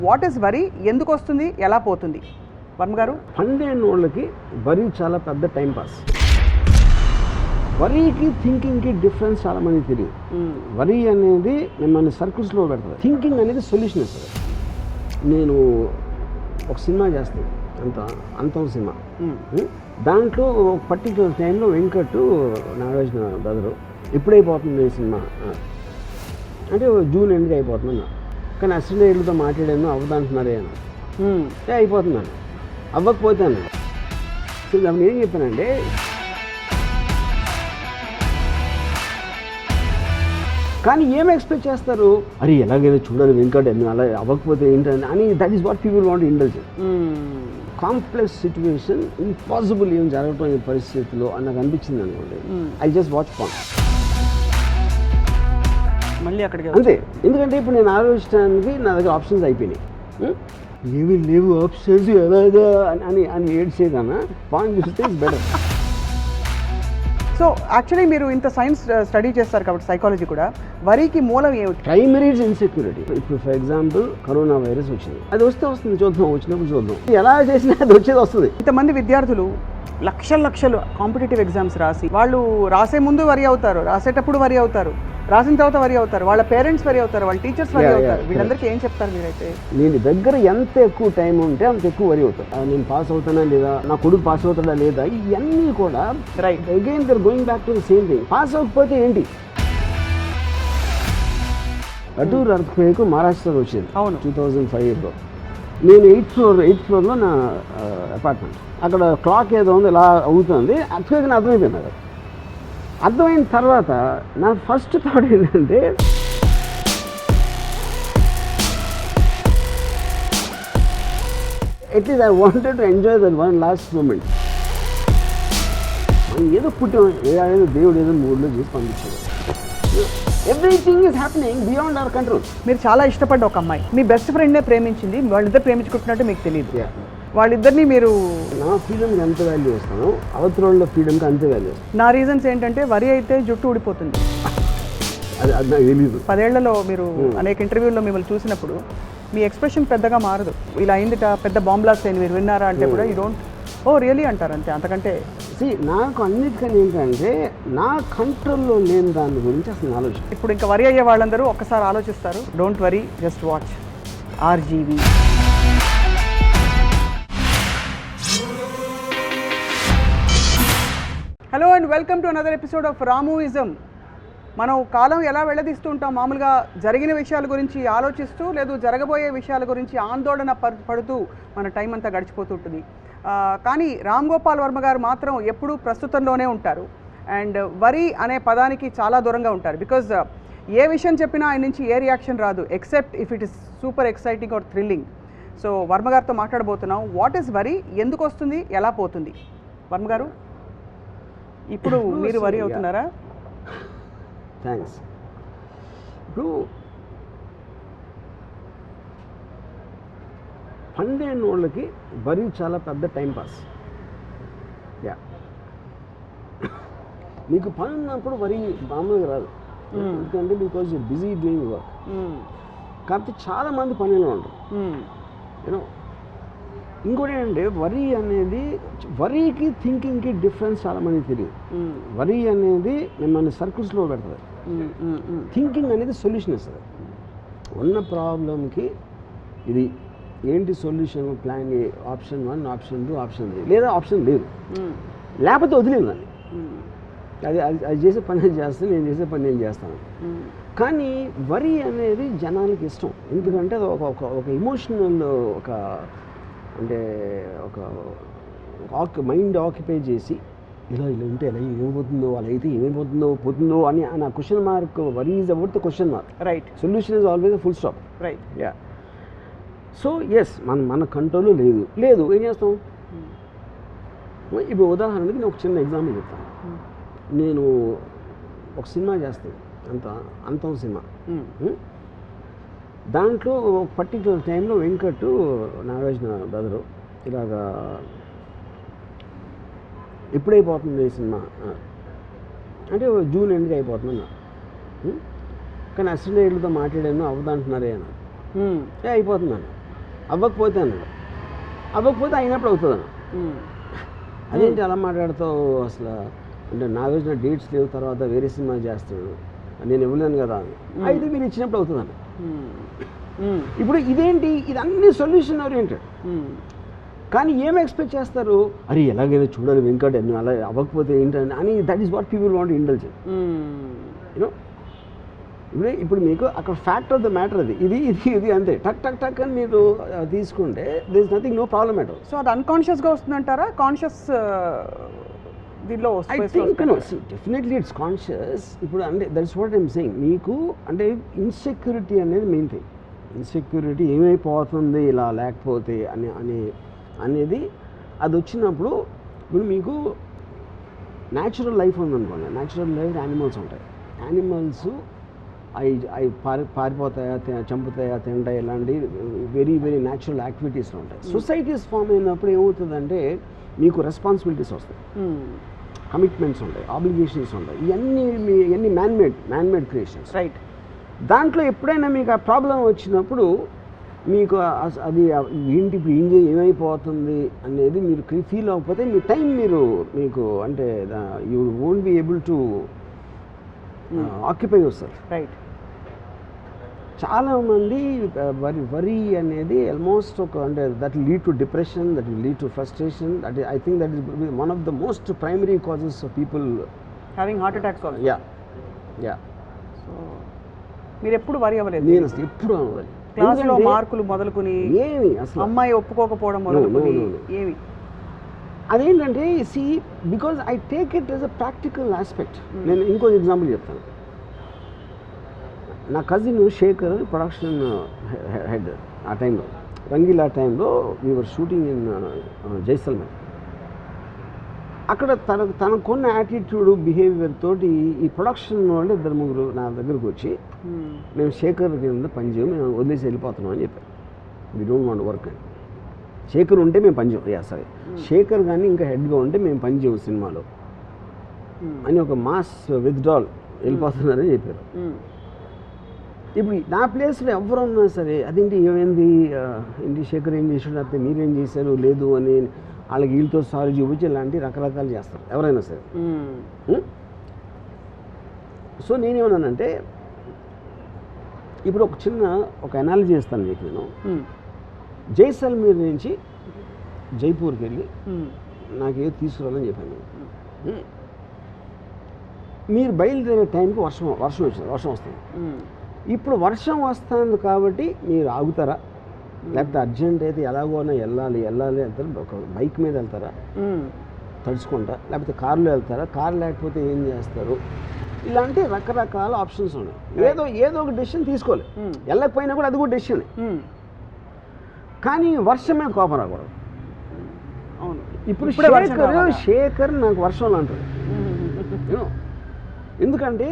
What is worry, ఎందుకు వస్తుంది, ఎలా పోతుంది? వర్మ గారు, పన్నెండు వాళ్ళకి వరీ చాలా పెద్ద టైం పాస్. వరీకి థింకింగ్కి డిఫరెన్స్ చాలా మందికి తెలియదు. వరీ అనేది మిమ్మల్ని సర్కిల్స్లో పెడుతుంది. థింకింగ్ అనేది సొల్యూషన్ ఇస్తుంది. నేను ఒక సినిమా చేస్తాను, అంతం సినిమా. దాంట్లో ఒక పర్టికులర్ టైంలో వెంకట్ నాగార్జున బ్రదరు ఎప్పుడైపోతుంది ఈ సినిమా అంటే జూన్ ఎండ్కి అయిపోతుంది. కానీ అసిస్టెంట్లతో మాట్లాడాను అవ్వదంటున్నారే అని. అయిపోతున్నాను, అవ్వకపోతాను. అప్పుడు ఏం చెప్పానంటే, కానీ ఏం ఎక్స్పెక్ట్ చేస్తారు, అరే ఎలాగైనా చూడాలి వెంకట్ అలా అవ్వకపోతే ఏంటని అని. That is what people want indulge. Complex situation, impossible ఏం జరగటం ఈ పరిస్థితిలో అని నాకు అనిపించింది అనుకోండి. ఐ జస్ట్ వాచ్ పాన్ మళ్ళీ అక్కడికి అంతే. ఎందుకంటే ఇప్పుడు నేను ఆలోచించడానికి నా దగ్గర ఆప్షన్స్ అయిపోయినాయి. ఏమీ లేవు ఆప్షన్స్ ఎలాగా అని అని ఏడ్చేదన్నా పాన్ చూస్తే ఇట్స్ బెటర్. సో యాక్చువల్లీ మీరు ఇంత సైన్స్ స్టడీ చేస్తారు కాబట్టి సైకాలజీ కూడా, వరీకి మూలం ఏమిటి? Primary insecurity. ఇప్పుడు ఫర్ ఎగ్జాంపుల్ కరోనా వైరస్ వచ్చింది, అది వస్తుంది, చూద్దాం, వచ్చినప్పుడు చూద్దాం, ఎలా చేసినా అది వచ్చేది వస్తుంది. ఇంతమంది విద్యార్థులు లక్షలు కాంపిటేటివ్ ఎగ్జామ్స్ రాసి, వాళ్ళు రాసే ముందు వరి అవుతారు, రాసేటప్పుడు వరి అవుతారు, రాసిన తర్వాత వరి అవుతారు, వాళ్ళ పేరెంట్స్ వరి అవుతారు, వాళ్ళ టీచర్స్ వరి అవుతారు. వీళ్ళందరికీ ఏం చెప్తారు మీరైతే? నేను దగ్గర ఎంత ఎక్కువ టైం ఉంటే అంత ఎక్కువ వరి అవుతాను. నేను పాస్ అవుతానా లేదా, నా కొడుకు పాస్ అవుతాడా లేదా, ఇవన్నీ కూడా right. Again there going back to the same thing. Pass అవ్వకపోతే ఏంటి? అటూర్ ఎర్త్క్వేక్ మహారాష్ట్రలో వచ్చింది. అవును, 2005లో. నేను ఎయిత్ ఫ్లోర్లో నా అపార్ట్మెంట్. అక్కడ క్లాక్ ఏదో ఉంది, ఇలా అవుతుంది. ఎర్త్క్వేక్ అర్థమైపోయింది. అక్కడ అర్థమైన తర్వాత నా ఫస్ట్ థాట్ ఏంటంటే, at least I wanted to enjoy that one last moment. మనం ఏదో పుట్టాం, ఏదో దేవుడు ఏదో మూడ్లో చేసి పంపించాడు. Everything is happening beyond our control. మీరు చాలా ఇష్టపడ్డ ఒక అమ్మాయి మీ బెస్ట్ ఫ్రెండ్నే ప్రేమించింది, వాళ్ళిద్దరు ప్రేమించుకుంటున్నట్టు మీకు తెలియదు. వాళ్ళిద్దరిని మీరు, నా ఫ్రీడమ్కి ఎంత వాల్యూ ఇస్తాను, అవతల ఫ్రీడమ్కి అంతే వాల్యూ ఇస్తాను. నా రీజన్స్ ఏంటంటే, వరి అయితే జుట్టు ఊడిపోతుంది, అది నాకు తెలీదు. 10 ఏళ్లలో మీరు అనేక ఇంటర్వ్యూల్లో మిమ్మల్ని చూసినప్పుడు మీ ఎక్స్ప్రెషన్ పెద్దగా మారదు. ఇలా అయిందిట, పెద్ద బాంబ్లాస్ట్ అయింది, మీరు విన్నారా అంటే కూడా యూ డోంట్ ఓ రియలీ అంటారు అంతే. అంతకంటే నాకు అన్నిటికన్నా ఏంటంటే, నా కంట్రోల్లో లేని దాని గురించి అసలు ఆలోచన. ఇప్పుడు ఇంకా వరి అయ్యే వాళ్ళందరూ ఒక్కసారి ఆలోచిస్తారు. Don't worry, just watch RGV. Hello and welcome to another episode of Ramuism. మనం కాలం ఎలా వెళ్ళదీస్తూ ఉంటాం, మామూలుగా జరిగిన విషయాల గురించి ఆలోచిస్తూ, లేదు జరగబోయే విషయాల గురించి ఆందోళన పడుతూ మన టైం అంతా గడిచిపోతుంటుంది. కానీ రామ్ గోపాల్ వర్మ గారు మాత్రం ఎప్పుడూ ప్రస్తుతంలోనే ఉంటారు. అండ్ వరి అనే పదానికి చాలా దూరంగా ఉంటారు. బికాజ్ ఏ విషయం చెప్పినా ఆయన నుంచి ఏ రియాక్షన్ రాదు, except if it is super exciting or thrilling. So Varma గారితో మాట్లాడబోతున్నాం. వాట్ ఈస్ వరి, ఎందుకు వస్తుంది, ఎలా పోతుంది? వర్మ గారు, ఇప్పుడు మీరు వరి అవుతున్నారా? థ్యాంక్స్. ఇప్పుడు 12 వాళ్ళకి వరి చాలా పెద్ద టైం పాస్. మీకు పని ఉన్నప్పుడు వరి మామూలుగా రాదు, ఎందుకంటే because you busy doing work. కాకపోతే చాలామంది పనిలో ఉంటారు. యూనో, ఇంకోటి ఏంటంటే, వరీ అనేది, వరీకి థింకింగ్కి డిఫరెన్స్ చాలా మందికి తెలియదు. వరీ అనేది మిమ్మల్ని సర్కిల్స్లో పెడుతుంది. థింకింగ్ అనేది సొల్యూషన్ ఇస్తుంది. ఉన్న ప్రాబ్లంకి ఇది ఏంటి solution, plan A, option 1, option 2, option 3, లేదా ఆప్షన్ లేదు, లేకపోతే వదిలేదు దాన్ని. అది చేసే పని నేను చేస్తాను, నేను చేసే పని నేను చేస్తాను. కానీ వరీ అనేది జనానికి ఇష్టం. ఎందుకంటే అది ఒక ఎమోషనల్, ఒక అంటే ఒక మైండ్ ఆక్యుపై చేసి, ఇలా ఉంటే ఎలా ఏమైపోతుందో, అలా అయితే పోతుందో అని ఆ question mark. Worry is about the question mark. Right. Solution is always full stop. Right. Yeah. So yes, మన కంట్రోల్లో లేదు, ఏం చేస్తాం? ఇప్పుడు ఉదాహరణకి నేను ఒక చిన్న ఎగ్జాంపుల్ చెప్తాను. నేను ఒక సినిమా చేస్తాను, అంతం సినిమా. దాంట్లో ఒక పర్టికులర్ టైంలో వెంకట్ నాగార్జున బ్రదరు ఇలాగా ఎప్పుడైపోతుంది ఈ సినిమా అంటే జూన్ ఎండ్కి అయిపోతుంది. కానీ అసిస్టెంట్లతో మాట్లాడాను అవ్వదంటున్నారే అని. అయిపోతుందని. అవ్వకపోతే అన్నాడు. అవ్వకపోతే అయినప్పుడు అవుతుంది అన్న. అదేంటి అలా మాట్లాడుతావు అసలు, అంటే నాకు వచ్చిన డేట్స్ లేవు, తర్వాత వేరే సినిమా చేస్తాడు, నేను ఇవ్వలేను కదా అని. అయితే మీరు ఇచ్చినప్పుడు అవుతుంది అన్న. ఇప్పుడు ఇదేంటి, ఇది అన్ని సొల్యూషన్ ఓరియంటెడ్. కానీ ఏం ఎక్స్పెక్ట్ చేస్తారు, అరే ఎలాగైనా చూడాలి వెంకట్, అలా అవ్వకపోతే ఏంటని అని. That is what people want indulgent. You know ఇప్పుడు మీకు అక్కడ ఫ్యాక్ట్ ఆఫ్ ద మ్యాటర్ అది, ఇది ఇది ఇది అంతే, టక్ టక్ టక్ అని మీరు తీసుకుంటే there is nothing, no problem at all. So అది అన్కాన్షియస్గా వస్తుందంటారా, కాన్షియస్ దీనిలో? I think no, definitely it's conscious. ఇప్పుడు అంటే that is what I'm saying. మీకు అంటే ఇన్సెక్యూరిటీ అనేది మెయిన్ థింగ్. ఇన్సెక్యూరిటీ ఏమైపోతుంది ఇలా లేకపోతే అనేది అది వచ్చినప్పుడు, ఇప్పుడు మీకు న్యాచురల్ లైఫ్ ఉందనుకోండి, న్యాచురల్ లైఫ్ యానిమల్స్ ఉంటాయి. యానిమల్స్ అవి పారిపోతాయా, చంపుతాయా, తింటాయి, ఇలాంటి వెరీ వెరీ న్యాచురల్ యాక్టివిటీస్లో ఉంటాయి. సొసైటీస్ ఫామ్ అయినప్పుడు ఏమవుతుందంటే మీకు రెస్పాన్సిబిలిటీస్ వస్తాయి, కమిట్మెంట్స్ ఉంటాయి, ఆబ్లిగేషన్స్ ఉంటాయి. ఇవన్నీ మ్యాన్మేడ్ క్రియేషన్స్. రైట్. దాంట్లో ఎప్పుడైనా మీకు ఆ ప్రాబ్లం వచ్చినప్పుడు మీకు అది ఏంటి ఇప్పుడు ఏమైపోతుంది అనేది మీరు ఫీల్ అవ్వకపోతే మీ టైం మీకు అంటే you won't be able to occupy your self. Right. చాలామంది వరీ అనేది ఆల్మోస్ట్ అంటే that will lead to depression, that will lead to frustration. That I think that is one of the most primary causes of people having heart attacks also. Yeah. So మీరు ఎప్పుడు వరి అవ్వలేదు? నేను అసలు ఎప్పుడు అవ్వాలి. క్లాస్లో మార్కులు మొదలుకొని ఏమి అసలు అమ్మాయి ఒప్పుకోకపోవడం మొదలుకొని ఏమి అదేంటంటే see because I take it as a practical aspect. నేను ఇంకో ఎగ్జాంపుల్ చెప్తాను. నా కజిన్ శేఖర్ ప్రొడక్షన్ హెడ్ ఆ టైంలో, రంగీలా టైంలో we were shooting in Jaisalmer. అక్కడ తనకున్న యాటిట్యూడ్, బిహేవియర్ తోటి ఈ ప్రొడక్షన్ వాళ్ళు 2-3 నా దగ్గరకు వచ్చి మేము శేఖర్ కింద పనిచేయం, మేము వదిలేసి వెళ్ళిపోతున్నాం అని చెప్పారు. వీ డోంట్ వాంట్ వర్క్ అని. శేఖర్ ఉంటే మేము పనిచేయం, సరే శేఖర్ కానీ ఇంకా హెడ్గా ఉంటే మేము పనిచేయం సినిమాలో అని ఒక మాస్ విత్డ్రాల్ వెళ్ళిపోతున్నారని చెప్పారు. ఇప్పుడు నా ప్లేస్లో ఎవరు ఉన్నా సరే అదేంటి ఏమైంది, ఏంటి శేఖర్ ఏం చేసాడు, అయితే మీరేం చేశారు లేదు అని వాళ్ళకి వీళ్ళతో సారీ చూపించి ఇలాంటి రకరకాలు చేస్తారు ఎవరైనా సరే. సో నేనేమన్నానంటే ఇప్పుడు ఒక అనాలజీ చేస్తాను మీకు. నేను జైసల్మేర్ నుంచి జైపూర్కి వెళ్ళి నాకేదో తీసుకురావాలని చెప్పాను. మీరు బయలుదేరే టైంకి వర్షం వస్తుంది. ఇప్పుడు వర్షం వస్తుంది కాబట్టి మీరు ఆగుతారా, లేకపోతే అర్జెంట్ అయితే ఎలాగోనా వెళ్ళాలి వెళ్తారా, ఒక బైక్ మీద వెళ్తారా తడుచుకుంటా, లేకపోతే కారులో వెళ్తారా, కారు లేకపోతే ఏం చేస్తారు, ఇలాంటి రకరకాల ఆప్షన్స్ ఉన్నాయి. ఏదో ఒక డెసిషన్ తీసుకోవాలి. వెళ్ళకపోయినా కూడా అది కూడా డెసిషన్. కానీ వర్షం మీద కోపం రాకూడదు. అవును. ఇప్పుడు శేఖర్ నాకు వర్షంలో అంటారు. ఎందుకంటే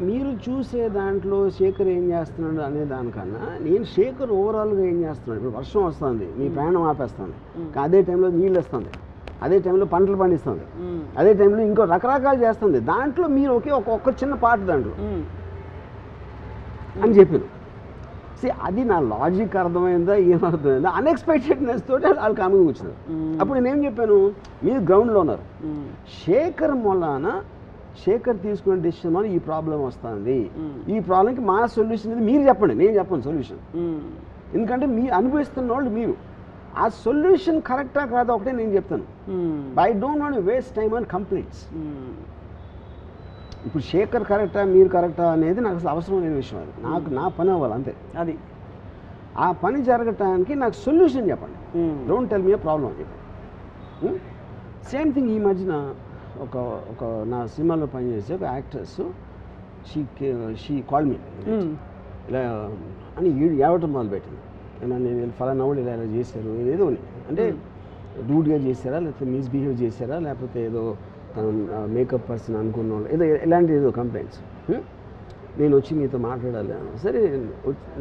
మీరు చూసే దాంట్లో శేఖర్ ఏం చేస్తున్నాడు అనే దానికన్నా నేను శేఖర్ ఓవరాల్గా ఏం చేస్తున్నాడు. ఇప్పుడు వర్షం వస్తుంది, మీ ప్రయాణం ఆపేస్తుంది, అదే టైంలో నీళ్ళు వస్తుంది, అదే టైంలో పంటలు పండిస్తుంది, అదే టైంలో ఇంకో రకరకాలు చేస్తుంది. దాంట్లో మీరు ఒక్క చిన్న పార్ట్ దాంట్లో అని చెప్పాను. అది నా లాజిక్ అర్థమైందా ఏమర్థమైందా, అన్ఎక్స్పెక్టెడ్నెస్ తోటి వాళ్ళు కామెంట్ కూర్చున్నారు. అప్పుడు నేనేం చెప్పాను, మీరు గ్రౌండ్లో ఉన్నారు, శేఖర్ తీసుకునే డెసిషన్ వల్ల ఈ ప్రాబ్లం వస్తుంది, ఈ ప్రాబ్లంకి మా సొల్యూషన్ ఇది మీరు చెప్పండి, నేను చెప్పను సొల్యూషన్. ఎందుకంటే మీరు అనుభవిస్తున్న వాళ్ళు మీరు, ఆ సొల్యూషన్ కరెక్టా కాదా ఒకటే నేను చెప్తాను. I don't want waste time on completes. ఇప్పుడు శేఖర్ కరెక్టా మీరు కరెక్టా అనేది నాకు అసలు అవసరం లేని విషయం. అది నా పని అవ్వాలి అంతే. అది ఆ పని జరగటానికి నాకు సొల్యూషన్ చెప్పండి. Don't tell me A problem అని చెప్పండి. సేమ్ థింగ్ ఈ మధ్యన ఒక నా సినిమాలో పనిచేసే ఒక యాక్ట్రెస్ షీ కాల్ మీ ఇలా అని ఏడవటం మొదలుపెట్టింది. నేను ఫలానా వాళ్ళు ఇలా చేశారు ఏదో అంటే రూడ్గా చేశారా, లేకపోతే మిస్బిహేవ్ చేశారా, లేకపోతే ఏదో మేకప్ పర్సన్ అనుకున్న వాళ్ళు ఏదో కంప్లైంట్స్. నేను వచ్చి మీతో మాట్లాడాలి. సరే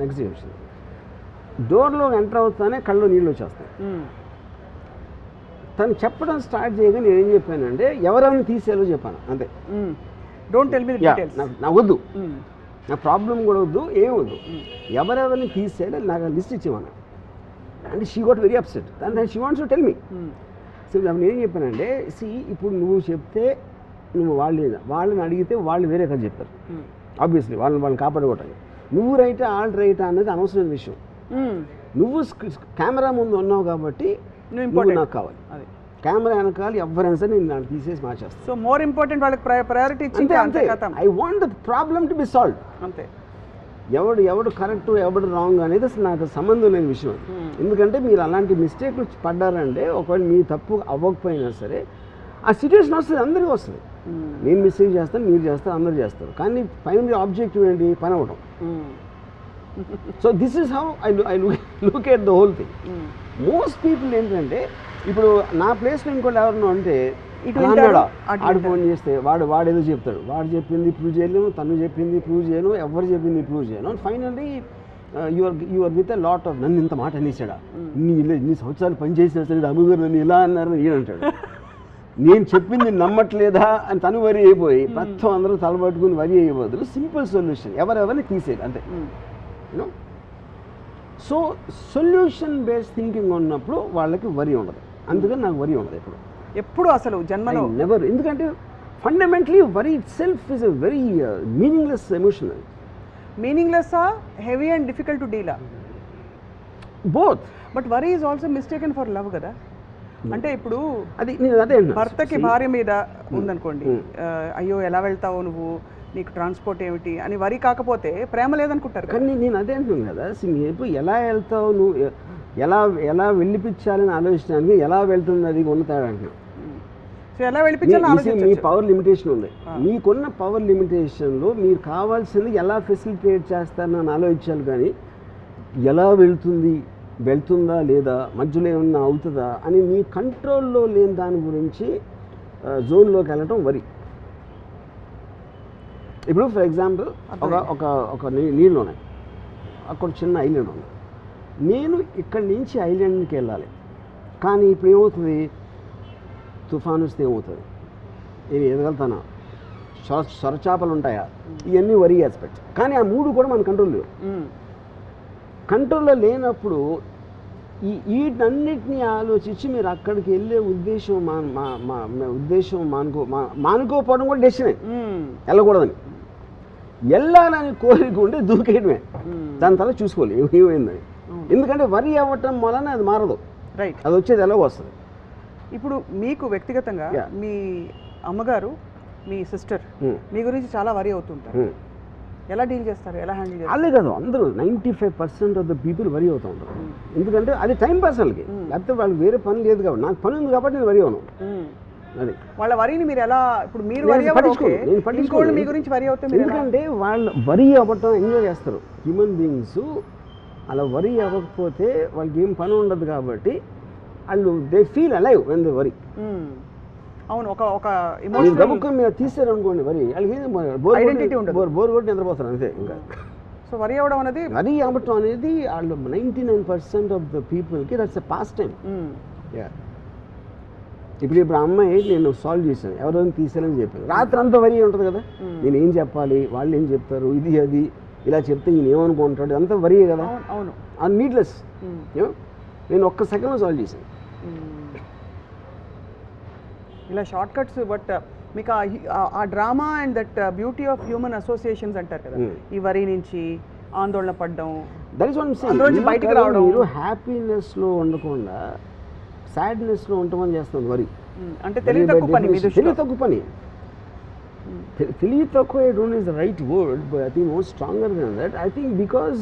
నెక్స్ట్ డే వచ్చింది. డోర్లో ఎంటర్ అవుతానే కళ్ళు నీళ్ళు వచ్చేస్తాయి. తను చెప్పడం స్టార్ట్ చేయగా నేను ఏం చెప్పానంటే ఎవరెవరిని తీసేయాలో చెప్పాను అంతే. Don't tell me the details. నాకు వద్దు, నా ప్రాబ్లం కూడా వద్దు, ఏం వద్దు, ఎవరెవరిని తీసేయాలి నాకు లిస్ట్ ఇచ్చేవాను. అంటే she got very upset and she wants to tell me. So నేను ఏం చెప్పానంటే ఇప్పుడు నువ్వు చెప్తే నువ్వు వాళ్ళని అడిగితే వాళ్ళు వేరే కథ చెప్తారు ఆబ్వియస్లీ వాళ్ళని కాపాడుకోవటానికి. నువ్వు రైటా వాళ్ళు రైటా అనేది అనవసరమైన విషయం. నువ్వు కెమెరా ముందు ఉన్నావు కాబట్టి నువ్వు నాకు కావాలి. కెమెరా వెనకాల ఎవరైనా సరే నేను దాన్ని తీసేసి మార్చేస్తాను. సో మోర్ ఇంపార్టెంట్ వాళ్ళకి ప్రయారిటీ ఇచ్చి అంతే. I want the problem to be solve. అంతే. ఎవడు కరెక్ట్ ఎవడు రాంగ్ అనేది అసలు నాకు సంబంధం లేని విషయం. ఎందుకంటే మీరు అలాంటి మిస్టేక్లు పడ్డారంటే ఒకవేళ మీ తప్పు అవ్వకపోయినా సరే ఆ సిచ్యువేషన్ వస్తుంది, అందరికీ వస్తుంది. నేను మిస్టేక్ చేస్తాను, మీరు చేస్తారు, అందరూ చేస్తారు. కానీ ఫైనల్ ఆబ్జెక్టివ్ ఏంటి? పని అవ్వడం. So this is how I look at the whole thing. Most people ఏంటంటే ఇప్పుడు నా ప్లేస్లో ఇంకోటి ఎవరన్నా అంటే ఆడు ఫోన్ చేస్తే వాడు ఏదో చెప్తాడు, వాడు చెప్పింది ప్రూవ్ చేయలేము, తను చెప్పింది ప్రూవ్ చేయను, ఎవరు చెప్పింది ప్రూవ్ చేయను. Finally your with a lot of నన్ను ఇంత మాట అనేసాడా, ఇన్ని సంవత్సరాలు పనిచేసినా సరే అమ్మగారు నన్ను ఇలా అన్నారని ఈయనంటాడు. నేను చెప్పింది నమ్మట్లేదా అని తను వరి అయిపోయి మొత్తం అందరూ తలబట్టుకుని వరి అయ్యే బదులు సింపుల్ సొల్యూషన్ ఎవరెవరిని తీసేది అంతే. You know, so solution based thinking ఉన్నప్పుడు వాళ్ళకి వరి ఉండదు. అందుకని నాకు వరి ఉండదు ఎప్పుడు అసలు జన్మలో నెవర్. ఎందుకంటే fundamentally worry itself is a very meaningless emotion. మీనింగ్లెస్సా, హెవీ అండ్ డిఫికల్ట్ టు డీలా? Both. But worry is also mistaken for love కదా. అంటే ఇప్పుడు అది భర్తకి భార్య మీద ఉందనుకోండి, అయ్యో ఎలా వెళ్తావు నువ్వు, నీకు ట్రాన్స్పోర్ట్ ఏమిటి అని వరి కాకపోతే ప్రేమ లేదనుకుంటారు. కానీ నేను అదే అంటున్నాను కదా, ఇప్పుడు ఎలా వెళ్తావు నువ్వు, ఎలా వెళ్ళిపించాలని ఆలోచించడానికి ఎలా వెళ్తుంది అది ఉన్న తేడా అంటున్నాను. సో ఎలా వెళ్ళిపించాలని మీ పవర్ లిమిటేషన్ ఉంది. మీకున్న పవర్ లిమిటేషన్లో మీరు కావాల్సింది ఎలా ఫెసిలిటేట్ చేస్తారని ఆలోచించాలి. కానీ ఎలా వెళ్తుందా లేదా, మధ్యలో ఏమన్నా అవుతుందా అని మీ కంట్రోల్లో లేని దాని గురించి జోన్లోకి వెళ్ళటం వరి. ఇప్పుడు ఫర్ ఎగ్జాంపుల్ ఒక నీళ్ళు ఉన్నాయి, అక్కడ చిన్న ఐలాండ్ ఉంది. నేను ఇక్కడి నుంచి ఐలాండ్కి వెళ్ళాలి, కానీ ఇప్పుడు ఏమవుతుంది, తుఫాను వస్తే ఏమవుతుంది, నేను ఎదగలుగుతానా, సొరచాపలు ఉంటాయా, ఇవన్నీ వరి ఆస్పెక్ట్స్. కానీ ఆ మూడు కూడా మన కంట్రోల్ లేవు. కంట్రోల్లో లేనప్పుడు వీటన్నిటినీ ఆలోచించి మీరు అక్కడికి వెళ్ళే ఉద్దేశం మానుకోపోవడం కూడా డెసిషనే, వెళ్ళకూడదని. వెళ్ళాలని కోరిక ఉంటే దూకేయడమే, దాని తర్వాత చూసుకోవాలి ఏమైందని. ఎందుకంటే వరి అవ్వటం వలన అది మారదు, రైట్, అది వచ్చేది ఎలాగో వస్తుంది. ఇప్పుడు మీకు వ్యక్తిగతంగా మీ అమ్మగారు, మీ సిస్టర్ మీ గురించి చాలా వరి అవుతుంటారు. ఎలా డీల్ చేస్తారు, ఎలా హ్యాండిల్ చేస్తారు? అదే కాదు, అందరూ 95% ఆఫ్ ద పీపుల్ వరి అవుతూ ఉంటారు. ఎందుకంటే అది టైం పాస్ వాళ్ళకి, లేకపోతే వాళ్ళకి వేరే పని లేదు కాబట్టి. నాకు పని ఉంది కాబట్టి నేను వరి అవును. అది వాళ్ళ వరిని మీరు ఎలా, ఇప్పుడు మీరు పట్టించుకోండి మీ గురించి వరి అవుతే, ఎందుకంటే వాళ్ళు వరి అవ్వటం ఎంజాయ్ చేస్తారు. హ్యూమన్ బీయింగ్స్ అలా వరి అవ్వకపోతే వాళ్ళకి ఏం పని ఉండదు కాబట్టి వాళ్ళు they feel alive when they వరి. అవును, ఒక ఎమోషనల్ గబుక్కం మీద తీసారు అనుకోండి వరి, వాళ్ళకి ఐడెంటిటీ ఉండదు, బోర్ కొట్టి నిద్రపోతారు అంతే. ఇంకా సో వరి అవ్వడం అనేది, వరి అవ్వటం అనేది వాళ్ళు 99% ఆఫ్ ద పీపుల్కి దట్స్ ఎ పాస్ టైం. ఇప్పుడు అమ్మాయి నేను సాల్వ్ చేశాను, ఎవరైనా తీసానని చెప్పాను, రాత్రి అంతా వరి ఉంటుంది కదా, నేను ఏం చెప్పాలి, వాళ్ళు ఏం చెప్తారు, ఇది అది ఇలా చెప్తే ఈయన ఏమనుకుంటాడు, అంతా వరియే కదా. అవును, అది నీడ్లెస్. నేను ఒక్క సెకండ్లో సాల్వ్ చేశాను. ఇలా షార్ట్ కట్స్. బట్ మీకు ఆ drama and that beauty of human associations అంటారు కదా, ఈ వరి నుంచి ఆందోళన పడడం, దట్ ఈస్ వాట్ బయటకు రావడం. మీరు హ్యాపీనెస్లో ఉండకుండా సాడ్నెస్లో ఉండమని చేస్తుంది వరి. అంటే తెలివి తక్కువ పని. తెలివి తక్కువ I don't is the right word, but I think more stronger then that. I think because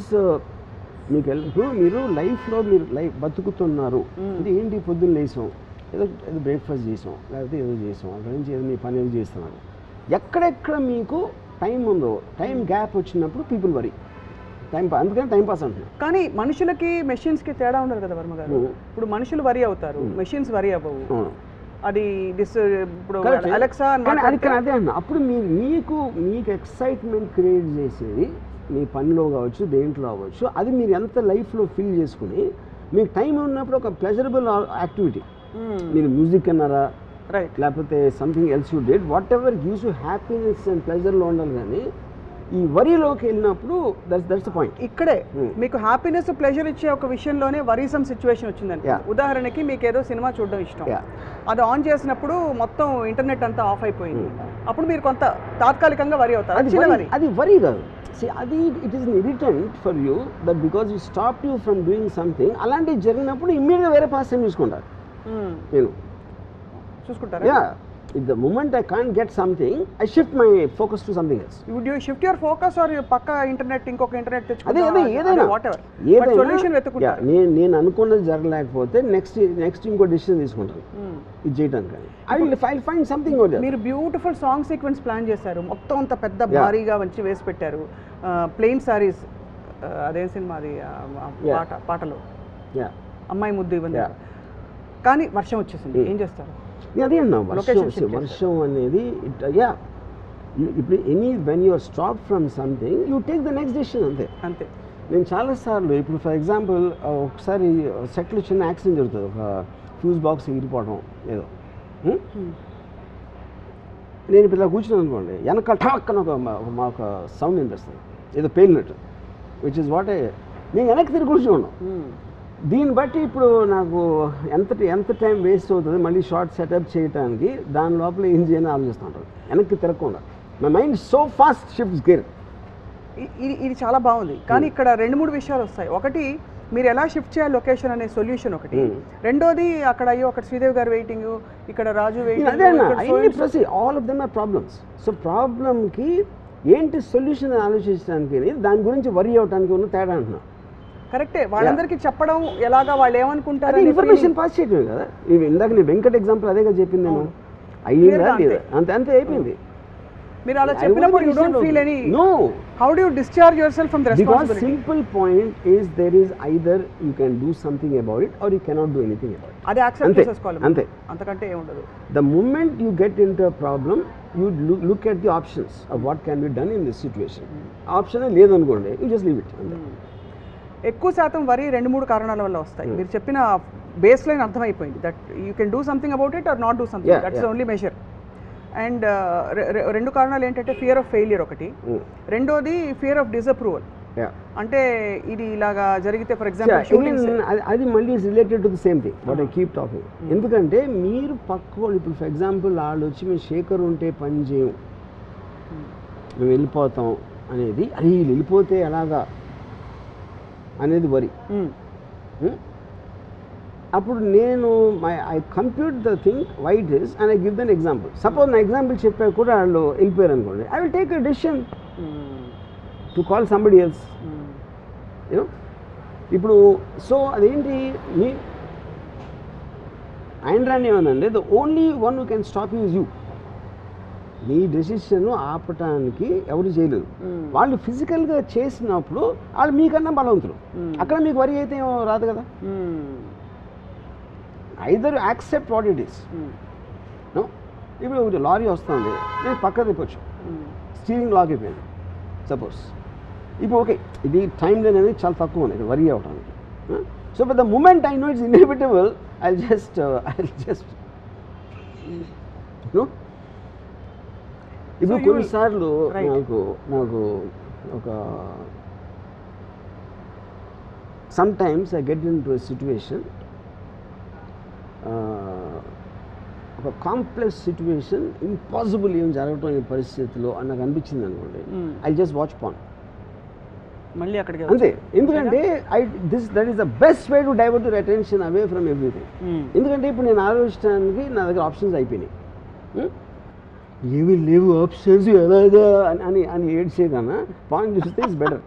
మీకు ఇప్పుడు మీరు లైఫ్లో మీరు బతుకుతున్నారు అంటే ఏంటి, పొద్దున్న లేసాం, ఏదో బ్రేక్ఫాస్ట్ చేసాం, లేకపోతే ఏదో చేసాం, అక్కడి నుంచి ఏదో మీ పని ఏదో చేస్తున్నారు. ఎక్కడెక్కడ మీకు టైం ఉందో, టైం గ్యాప్ వచ్చినప్పుడు పీపుల్ వరి, అందుకని టైం పాస్ అంటున్నారు. కానీ మనుషులకి మెషిన్స్కి తేడా ఉండదు కదా వర్మ గారు. ఇప్పుడు మనుషులు వరి అవుతారు, మెషిన్స్ వరి అవ్వవు. అది ఇప్పుడు అలెక్సా అదే అన్న. అప్పుడు మీకు ఎక్సైట్మెంట్ క్రియేట్ చేసేది మీ పనిలో కావచ్చు, దేంట్లో అవ్వచ్చు, అది మీరు ఎంత లైఫ్లో ఫీల్ చేసుకుని మీకు టైం ఉన్నప్పుడు ఒక ప్లెజరబుల్ యాక్టివిటీ, మీరు మ్యూజిక్ అన్నారా, రైట్, లేకపోతే something else you did, whatever gives you happiness and ప్లెజర్లో ఉండాలి. కానీ ఈ వరిలోకి వెళ్ళినప్పుడు దట్స్ ద పాయింట్. ఇక్కడే మీకు హ్యాపీనెస్ ప్లెజర్ ఇచ్చే ఒక విషయంలోనే వరీసమ్ సిచ్యువేషన్ వచ్చిందండి. ఉదాహరణకి మీకు ఏదో సినిమా చూడడం ఇష్టం, అది ఆన్ చేసినప్పుడు మొత్తం ఇంటర్నెట్ అంతా ఆఫ్ అయిపోయింది, అప్పుడు మీరు కొంత తాత్కాలికంగా వరి అవుతారు. అది వరి కాదు. అది it is an irritant for you that because you stop you from doing something. అలాంటివి జరిగినప్పుడు ఇమ్మీడియట్గా వేరే పాస్ టైం చూసుకుంటారు. నేను చూసుకుంటారా? If the moment I can't get something, I shift my focus to something else. Would you shift your focus or పక్క internet ఇంకొక internet తెచ్చుకుంటారా? అదే ఏదైనా వాటెవర్ సొల్యూషన్ వెతుకుంటారు. నేను అనుకున్నది జరగలేకపోతే నెక్స్ట్ ఇంకో డిసిషన్ తీసుకుంటాను ఇది చేయడానికి. I will find something over there. మీరు బ్యూటిఫుల్ సాంగ్ సీక్వెన్స్ ప్లాన్ చేశారు, మొత్తం అంత పెద్ద భారీగా వచ్చి వేసి పెట్టారు. ప్లెయిన్ సారీస్ అదేం సినిమా అది పాటలు అమ్మాయి ముద్దు ఇవ్వండి, కానీ వర్షం వచ్చేసింది, ఏం చేస్తారు? అదే అన్నా వర్షం అనేది ఇప్పుడు when you're stop from something you take the next decision. అంతే. నేను చాలాసార్లు ఇప్పుడు ఫర్ ఎగ్జాంపుల్ ఒకసారి సెట్లో చిన్న యాక్సిడెంట్ జరుగుతుంది, ఒక ఫ్యూజ్ బాక్స్ ఎగిరిపోవడం ఏదో. నేను ఇప్పుడు ఇలా కూర్చున్నాను అనుకోండి, వెనక ఠాక్కన ఒక సౌండ్ వినిపిస్తుంది, ఏదో పేలినట్టు, విచ్ ఇస్ వాట్ నేను వెనక్కి తిరిగి కూర్చున్నాను. దీన్ని బట్టి ఇప్పుడు నాకు ఎంత టైం వేస్ట్ అవుతుంది మళ్ళీ షార్ట్ సెటప్ చేయడానికి, దాని లోపల ఏం చేయాలని ఆలోచిస్తుంటారు వెనక్కి తిరగకుండా. My mind so fast shifts gear. ఇది చాలా బాగుంది, కానీ ఇక్కడ 2-3 విషయాలు వస్తాయి. ఒకటి, మీరు ఎలా షిఫ్ట్ చేయాలి లొకేషన్ అనే సొల్యూషన్ ఒకటి. రెండోది, అక్కడ అక్కడ శ్రీదేవి గారు వెయిటింగ్, ఇక్కడ Raju waiting, all of them are problems. So ప్రాబ్లమ్కి ఏంటి సొల్యూషన్ ఆలోచించడానికి, దాని గురించి వరి అవడానికి ఉన్న తేడా అంటున్నా. కరెక్టే, వాళ్ళందరికీ చెప్పడం ఎలాగా, వాళ్ళు ఏమనుకుంటారు, ఇన్ఫర్మేషన్ పాస్ చేయటం కదా. ఇందాక నేను వెంకట్ ఎగ్జాంపుల్ అదేగా చెప్పింది, నేను అయ్యిందా లేదా అంతే అయిపోయింది. మీరు అలా చెప్పినప్పుడు you don't feel any how do you discharge yourself from the responsibility? Because simple point is there is either you can do something about it or you cannot do anything about it. అది accept చేసుకోవాలి, అంతే, అంతకంటే ఏం ఉండదు. The moment you get into a problem you look at the options of what can be done in this situation. Option లేదనుకోండి, you just leave it. అంతే. ఎక్కువ శాతం వరి 2-3 కారణాల వల్ల వస్తాయి. మీరు చెప్పిన బేస్ లైన్ అర్థమైపోయింది, that you can do something about it are not do something, that's the only measure. And 2 కారణాలు ఏంటంటే ఫియర్ ఆఫ్ ఫెయిలియర్ ఒకటి, రెండోది ఫియర్ ఆఫ్ డిసప్రూవల్. అంటే ఇది ఇలాగా జరిగితే ఫర్ ఎగ్జాంపుల్ అది మళ్ళీ related to the same thing what I keep talking. ఎందుకంటే మీరు పక్క ఇప్పుడు ఫర్ ఎగ్జాంపుల్ వాళ్ళు వచ్చి మేము శేఖర్ ఉంటే పని చేయం, మేము వెళ్ళిపోతాం అనేది, అది వెళ్ళిపోతే ఎలాగా అనేది వరి. అప్పుడు నేను I compute the thing why it is and I give then example. Suppose నా ఎగ్జాంపుల్ చెప్పా కూడా వాళ్ళు వెళ్ళిపోయారు అనుకోండి, I will take a decision to call somebody else. You know ఇప్పుడు సో అదేంటి, ఆయన రాని ఏమనండి, the only one who can stop you is you. నీ డెసిషన్ ఆపటానికి ఎవరు చేయలేదు. వాళ్ళు ఫిజికల్గా చేసినప్పుడు వాళ్ళు మీకన్నా బలవంతులు, అక్కడ మీకు వరి అయితే రాదు కదా. Either accept what it is. ఇప్పుడు లారీ వస్తుంది, నేను పక్క తిప్పొచ్చు, స్టీరింగ్ లాక్ అయిపోయింది సపోజ్. ఇప్పుడు ఓకే, ఇది టైం లేని అనేది చాలా తక్కువ ఉంది ఇక్కడ వరి అవడానికి. So but the moment I know it's inevitable, I just ఇప్పుడు కొన్నిసార్లు నాకు ఒక sometimes I get in to a situation, ఒక కాంప్లెక్స్ సిచ్యువేషన్, ఇంపాసిబుల్ ఏం జరగటం ఈ పరిస్థితిలో అని నాకు అనిపించింది అనుకోండి, ఐ జస్ట్ వాచ్ పాన్ మళ్ళీ అక్కడికి అంతే. ఎందుకంటే that is the best way to divert your attention away from everything. ఎందుకంటే ఇప్పుడు నేను ఆలోచించడానికి నా దగ్గర ఆప్షన్స్ అయిపోయినాయి, ఏమీ లేవు ఆప్షన్స్ ఎలాగా అని అని ఏడ్చే కన్నా పాయింట్ చూస్తే ఇస్ బెటర్.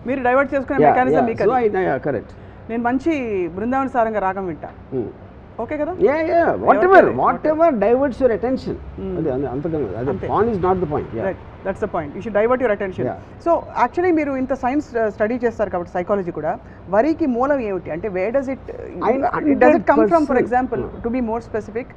మీరు డైవర్ట్ చేసుకునే మెకానిజం మీకు. కరెక్ట్. నేను మంచి బృందావన సారంగా రాగం వింటా, ఓకే కదా? What ever diverts your attention, అదే అంతకన్నా అదే point is not the point. That's the point, you should divert your attention. So actually మీరు ఇంత సైన్స్ స్టడీ చేస్తారు కాబట్టి సైకాలజీ కూడా, వరికి మూలం ఏమిటి అంటే where does it come from? For example, to be more specific,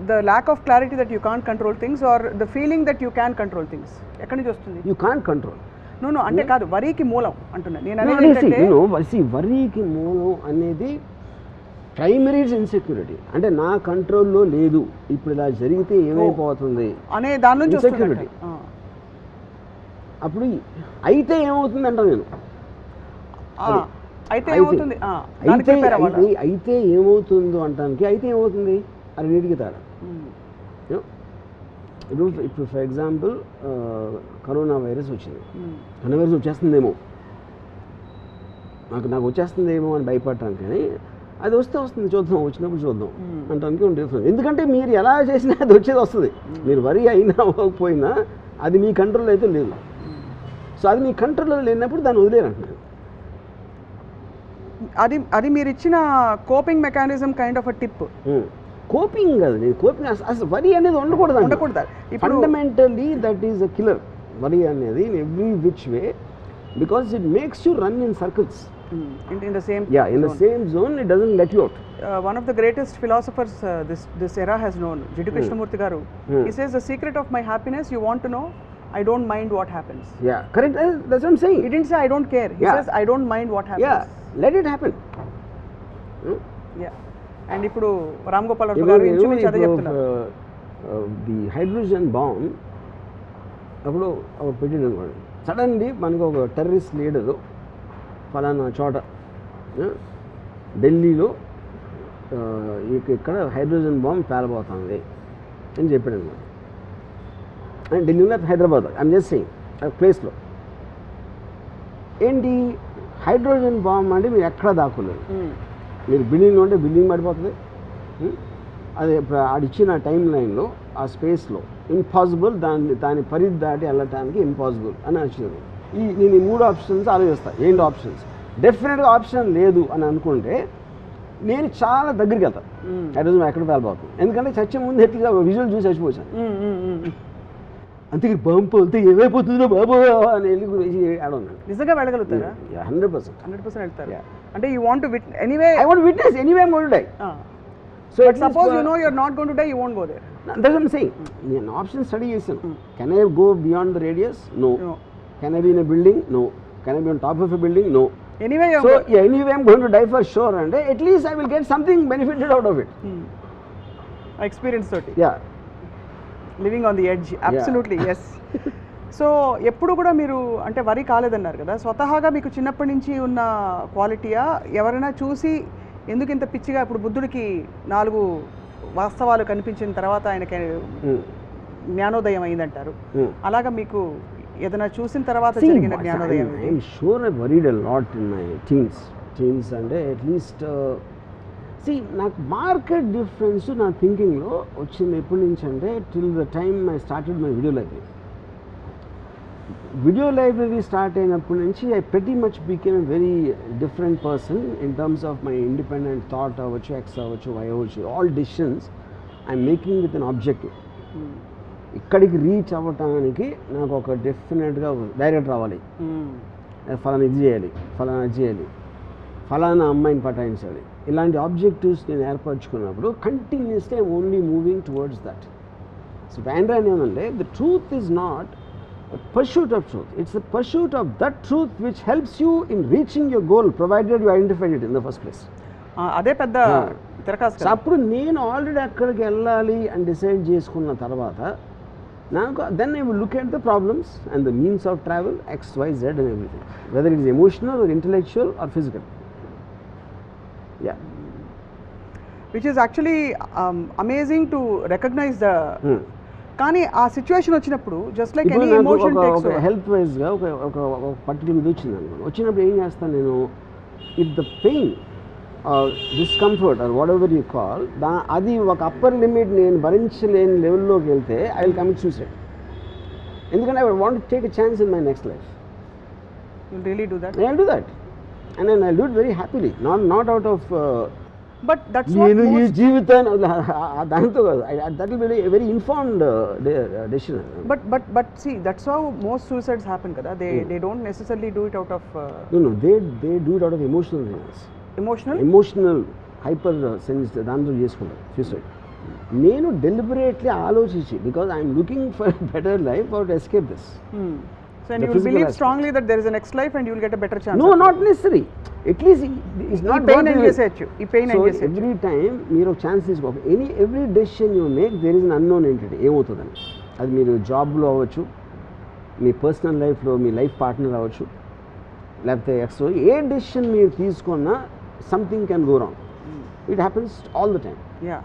the lack of clarity that you can't control things or the feeling that you can control things, ఎక్కడి నుంచి వస్తుంది? You can't control. నో అంటే కాదు, వరికి మూలం అంటున్నా నేను అనేది. వరికి మూలం అనేది ప్రైమరీ ఇన్సెక్యూరిటీ, అంటే నా కంట్రోల్లో లేదు, ఇప్పుడు ఇలా జరిగితే ఏమైపోతుంది అనే దాని నుంచి ఇన్సెక్యూరిటీ. అప్పుడు అయితే ఏమవుతుంది అంటాను నేను. అయితే ఏమవుతుంది దానికి prepare అవ్వాలా? అయితే ఏమవుతుందో అంటానికి అయితే ఏమవుతుంది అది నీటికి తేడా. ఇప్పుడు ఫర్ ఎగ్జాంపుల్ కరోనా వైరస్ వచ్చింది. కరోనా వైరస్ వచ్చేస్తుందేమో నాకు వచ్చేస్తుందేమో అని భయపడటానికి, కానీ అది వస్తుంది చూద్దాం, వచ్చినప్పుడు చూద్దాం అంటానికి డిఫరెన్స్. ఎందుకంటే మీరు ఎలా చేసినా అది వచ్చేది వస్తుంది. మీరు వరి అయినా అవ్వకపోయినా అది మీ కంట్రోల్ అయితే లేదు. సో అది మీ కంట్రోల్లో లేనప్పుడు దాన్ని వదిలేరంటున్నాను. అది మీరు ఇచ్చిన coping mechanism kind of a tip. Coping కాదు, కోపింగ్ అసలు వరి అనేది ఉండకూడదు. Fundamentally that is a killer. వరి అనేది in every which way, because it makes you run in circles. In the same zone, it doesn't let you out. One of the greatest philosophers this era has known, Jiddu Krishnamurti garu. He says, the secret of my happiness, you want to know, I don't mind what happens. Yeah, correct. That's what I'm saying. He didn't say I don't care. He says I don't mind what happens. Yeah, let it happen. Yeah. And ఇప్పుడు రామ్ గోపాల్ వర్మ గారు ఇంచుమించు అదే చెప్తున్నారు. The hydrogen bomb అప్పుడు పెట్టిన suddenly మనకు ఒక terrorist leader ఫలానా చోట ఢిల్లీలో ఇక్కడ హైడ్రోజన్ బాంబ్ పేలబోతుంది అని చెప్పాడు అనమాట. ఢిల్లీలో హైదరాబాద్ ఐఎమ్ జస్ట్ సేయింగ్ ప్లేస్లో ఏంటి హైడ్రోజన్ బాంబ్ అంటే మీరు ఎక్కడ దాక్కోలేదు. మీరు బిల్డింగ్లో ఉంటే బిల్డింగ్ పడిపోతుంది. అదే ఆడిచ్చిన టైం లైన్లో ఆ స్పేస్లో ఇంపాసిబుల్, దాని పరిధి దాటి వెళ్ళటానికి ఇంపాసిబుల్ అని వచ్చింది. నేను ఈ 3 ఆప్షన్స్ ఆలోచిస్తాను. ఏంటి ఆప్షన్స్? డెఫినెట్గా ఆప్షన్ లేదు అని అనుకుంటే నేను చాలా దగ్గరికి వెళ్తాను. హైడ్రోజన్ ఎక్కడ పేలబోతుంది, ఎందుకంటే చచ్చే ముందు ఎట్లా విజువల్ చూసి చచ్చిపోయాను. అంతే బాంబు వెళ్తే ఏమైపోతుందో బాబు అని వెళ్ళి ఆడున్నాను. నిజంగా వెళ్ళగలుగుతారా? 100% వెళ్తారు. అంటే you want to anyway I want witness anyway I am going to die. So suppose you know you are not going to die, you won't go there. That's what I am saying. నేను option study చేశాను. Can I go beyond the radius? No. Can I be in a building? No. Can I be on top of a building? No. Anyway, anyway I'm going to die for sure, and at least I will get something benefited out of it. Experience toti. Yeah. Living on the edge. Absolutely, yes. So ఎప్పుడు కూడా మీరు అంటే వరి కాలేదన్నారు కదా, స్వతహాగా మీకు చిన్నప్పటి నుంచి ఉన్న క్వాలిటీయా, ఎవరైనా చూసి ఎందుకు ఇంత పిచ్చిగా, ఇప్పుడు బుద్ధుడికి 4 వాస్తవాలు కనిపించిన తర్వాత ఆయనకి జ్ఞానోదయం అయిందంటారు, అలాగా మీకు ఏదైనా చూసిన తర్వాత జరిగిన జ్ఞానోదయం? I'm sure I worried a lot in my teens అంటే అట్లీస్ట్ నాకు మార్కెట్ డిఫరెన్స్ నా థింకింగ్లో వచ్చింది ఎప్పటి నుంచి అంటే till the time I started my video library start అయినప్పటి నుంచి I pretty much became a very different person in terms of my independent thought అవ్వచ్చు, X అవ్వచ్చు, Y అవ్వచ్చు, all decisions I'm making with an objective. ఇక్కడికి reach అవ్వటానికి నాకు ఒక డెఫినెట్గా డైరెక్ట్ రావాలి, ఫలానా ఇది చేయాలి, ఫలానా అది చేయాలి, ఫలానా అమ్మాయిని పటాయించాలి, ఇలాంటి ఆబ్జెక్టివ్స్ నేను ఏర్పరచుకున్నప్పుడు continuously I'm only moving towards that. So బ్యాండ్రాన్ ఏమంటే the truth is not pursuit of truth, it's the pursuit of that truth which helps you in reaching your goal provided you identified it in the first place. అదే పెద్ద తిరకాసు. అప్పుడు నేను already అక్కడికి వెళ్ళాలి అని decide చేసుకున్న తర్వాత నాకు then I will look at the problems and the means of travel XYZ and everything, whether it is emotional or intellectual or physical. Yeah, which is actually amazing to recognize the కానీ ఆ situation వచ్చినప్పుడు just like any emotion takes over. Health వైజ్గా ఒక particular ఇది వచ్చింది అనుకోండి, వచ్చినప్పుడు ఏం చేస్తాను నేను, if the pain or discomfort or whatever you call అది ఒక అప్పర్ లిమిట్ నేను భరించలేని లెవెల్లోకి వెళ్తే ఐ విల్ కమిట్ సూసైడ్. ఎందుకంటే I want to take a chance in my next life. You will really do that? I will do that and I will do it very happily, not out of But that's what most... ఈ జీవితాన్ని దాంతో కాదు, that will be a very informed decision. But see, that's how most suicides happen kada. They don't necessarily do it out of no they do it out of emotional reasons. Emotional hyper sense దాంతో చేసుకుంటారు suicide. నేను deliberately ఆలోచించి, because I am looking for a better life or to escape this. So and you believe strongly that there is a next life and you will get a better chance. No, not necessary. At least it's not pain and చేసేయచ్చు. ఈ pain and చేసేయచ్చు. Every time మీరు ఒక chance తీసుకో, every decision you make there is an unknown entity. ఏమవుతుందని, అది మీరు జాబ్లో అవ్వచ్చు, మీ పర్సనల్ లైఫ్లో మీ లైఫ్ పార్ట్నర్ అవ్వచ్చు, లేకపోతే ఎక్స్ట్రా ఏ డెసిషన్ మీరు తీసుకున్నా something can go wrong. It happens all the time. Yeah,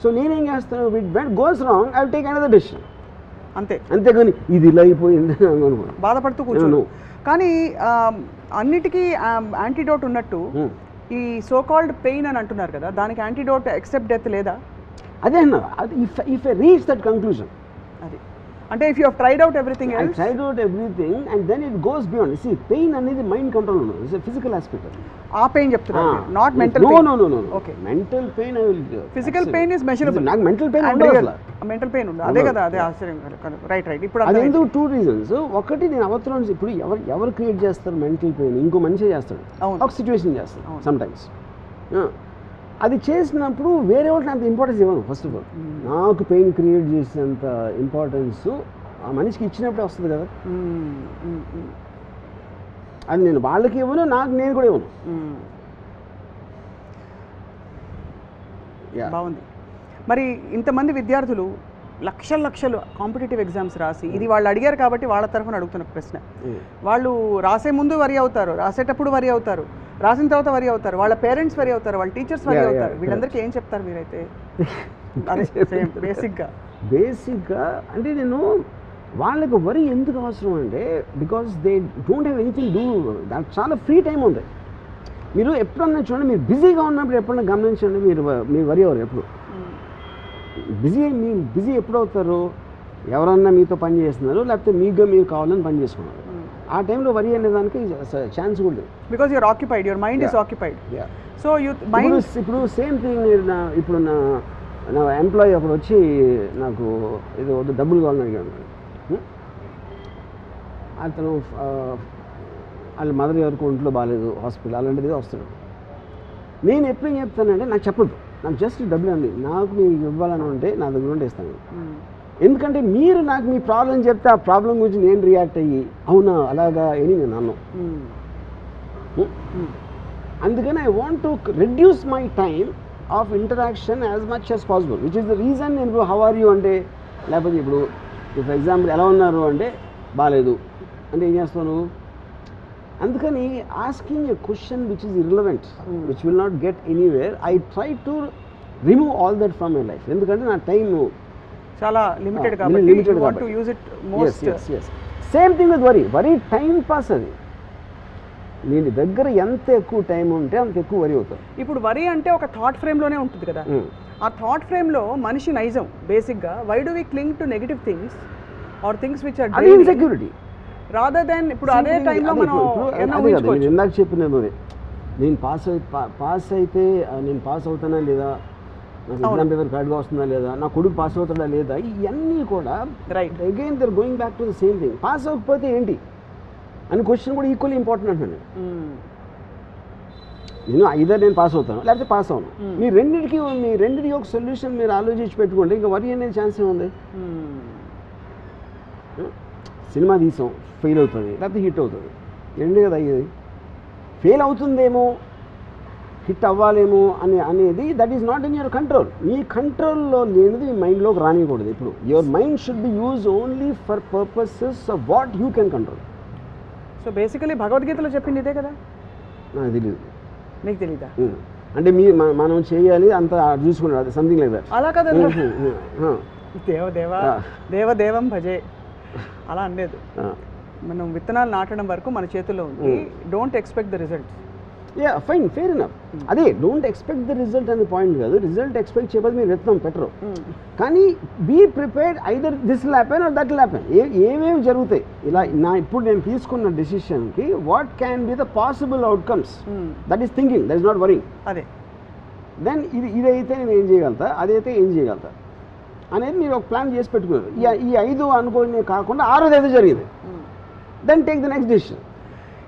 so నేనేం చేస్తాను, when goes wrong I will take another decision. అంతేగాని ఇది ఇలా అయిపోయింది బాధపడుతూ కూర్చోను. కానీ అన్నిటికీ యాంటీడోట్ ఉన్నట్టు ఈ సో కాల్డ్ పెయిన్ అని అంటున్నారు కదా, దానికి యాంటీడోట్ ఎక్సెప్ట్ డెత్ లేదా? అదే అన్న, if I reach that conclusion, అది అంటే if you have tried out everything I tried out everything and then it goes beyond. See, pain అనేది మైండ్ కంట్రోల్ ఉండదు. It's a physical aspect. ఆ pain చెప్తున్నారు, not mental no pain. No no no. Okay, mental pain I will. Physical pain is measurable. నాకు mental pain ఉండదు అసలు. Mental pain ఉండదు, అదే కదా, అదే ఆశ్చర్యం. Right right. ఇప్పుడు అది ఎందుకు 2 reasons. ఒకటి, నేను అవతల ఇప్పుడు ఎవరు క్రియేట్ చేస్తారు మెంటల్ పెయిన్? ఇంకో మనిషి చేస్తాడు, ఒక సిచ్యువేషన్ చేస్తాడు సమ్ టైమ్స్. అది చేసినప్పుడు వేరే వాళ్ళకి అంత ఇంపార్టెన్స్ ఇవ్వను. ఫస్ట్ ఆఫ్ ఆల్ నాకు పెయిన్ క్రియేట్ చేసేంత ఇంపార్టెన్స్ ఆ మనిషికి ఇచ్చినప్పుడే వస్తుంది కదా. అది నేను వాళ్ళకి ఇవ్వను, నేను కూడా ఇవ్వను. బాగుంది. మరి ఇంతమంది విద్యార్థులు లక్షలు కాంపిటేటివ్ ఎగ్జామ్స్ రాసి, ఇది వాళ్ళు అడిగారు కాబట్టి వాళ్ళ తరఫున అడుగుతున్న ప్రశ్న, వాళ్ళు రాసే ముందు వరి అవుతారు, రాసేటప్పుడు వరి అవుతారు, రాసిన తర్వాత వరి అవుతారు, వాళ్ళ పేరెంట్స్ వరి అవుతారు, వాళ్ళ టీచర్స్ వరి అవుతారు. వీళ్ళందరికీ ఏం చెప్తారు మీరైతే? బేసిక్గా అంటే నేను వాళ్ళకి వరి ఎందుకు అవసరం అంటే, because they don't have anything do. దానికి చాలా ఫ్రీ టైం ఉంది. మీరు ఎప్పుడన్నా చూడండి, మీరు బిజీగా ఉన్నప్పుడు ఎప్పుడన్నా గమనించండి, మీరు వరి అవ్వరు ఎప్పుడు. బిజీ ఎప్పుడు అవుతారు? ఎవరన్నా మీతో పని చేస్తున్నారు, లేకపోతే మీరు కావాలని పని చేసుకున్నారు. ఆ టైంలో వరి అనే దానికి ఛాన్స్ కూడా లేదు. Because your occupied, your mind is occupied. So ఇప్పుడు సేమ్ థింగ్. ఇప్పుడు నా ఎంప్లాయీ అప్పుడు వచ్చి నాకు ఏదో డబ్బులు కావాలని అడిగాను. అతను వాళ్ళ మదర్ ఎవరికి ఒంట్లో బాగాలేదు, హాస్పిటల్ అలాంటిది వస్తాడు. నేను ఎప్పుడు ఏం చెప్తానంటే, నాకు చెప్పదు, నాకు జస్ట్ డబ్బులు అండి, నాకు మీకు ఇవ్వాలని ఉంటే నా దగ్గర ఉంటే ఇస్తాను. ఎందుకంటే మీరు నాకు మీ ప్రాబ్లం చెప్తే ఆ ప్రాబ్లం గురించి నేను రియాక్ట్ అయ్యి అవునా అలాగా అని నేను అన్నాను. అందుకని I want to reduce my time of interaction as much as possible, which is the reason. నేను ఇప్పుడు హౌ ఆర్ యూ అంటే, లేకపోతే ఇప్పుడు ఫర్ ఎగ్జాంపుల్ ఎలా ఉన్నారు అంటే బాగాలేదు అంటే ఏం చేస్తాను. అందుకని asking a question which is irrelevant, which will not get anywhere, I try to remove all that from my life. ఎందుకంటే నా టైం చాలా లిమిటెడ్ కాబట్టి. Same thing with worry time pass. అది నేను దగ్గర ఎంత ఎక్కువ టైం ఉంటే అంత ఎక్కువ వరి అవుతాను. ఇప్పుడు వరి అంటే ఒక థాట్ ఫ్రేమ్లోనే ఉంటుంది కదా. ఆ థాట్ ఫ్రేమ్లో మనిషి నైజం బేసిక్గా, why do we cling to negative things or things which are insecurity rather than. ఇప్పుడు అదే టైంలో మనం ఇందాక చెప్పినది, నేను పాస్ అయితే నేను పాస్ అవుతానా లేదా, నాకు ఎగ్జామ్ పేపర్ కరెక్ట్గా వస్తుందా లేదా, నా కొడుకు పాస్ అవుతాడా లేదా, ఇవన్నీ కూడా right again there going back to the same thing. Pass అవ్వకపోతే ఏంటి అని క్వశ్చన్ కూడా ఈక్వల్లీ ఇంపార్టెంట్ అంటున్నాను. నేను ఐదర్ నేను పాస్ అవుతాను లేకపోతే పాస్ అవును. మీ రెండింటికి ఒక సొల్యూషన్ మీరు ఆలోచించి పెట్టుకోండి, ఇంకా వరి అనేది ఛాన్స్ ఏముంది. సినిమా తీసాం, ఫెయిల్ అవుతుంది లేకపోతే హిట్ అవుతుంది, రెండే కదా అయ్యేది. ఫెయిల్ అవుతుందేమో, హిట్ అవ్వాలేమో అనేది that is not in your control. మీ కంట్రోల్లో లేనిది మీ మైండ్లోకి రానికూడదు. ఇప్పుడు your mind should be use only for purposes of what you can control. So basically భగవద్గీతలో చెప్పింది ఇదే కదా. నాకు తెలియదు. మీకు తెలీదా? అంటే మనం చేయాలి అంత చూసుకున్నాడు, అది సంథింగ్ లైక్ దట్. అలా కదా, దేవదేవం భజే అలా అనలేదు. మనం విత్తనాలు నాటడం వరకు మన చేతుల్లో ఉంది. Don't expect the result. Fine, fair enough. అదే డోంట్ ఎక్స్పెక్ట్ ద రిజల్ట్ అనే పాయింట్ కాదు. రిజల్ట్ ఎక్స్పెక్ట్ చేయబోదు మీరు విత్తనం పెట్టరు. కానీ be prepared, either this will happen or that will happen. ఏమేమి జరుగుతాయి ఇలా ఇప్పుడు నేను తీసుకున్న డెసిషన్కి what can be the possible outcomes, that is thinking, that is not worrying. అదే దెన్ ఇదైతే నేను ఏం చేయగలుగుతా, అదైతే ఏం చేయగలుగుతా అనేది మీరు ఒక ప్లాన్ చేసి పెట్టుకున్నారు. ఈ 5 అనుకోని కాకుండా 6ది ఏదో జరిగింది, then take the next decision.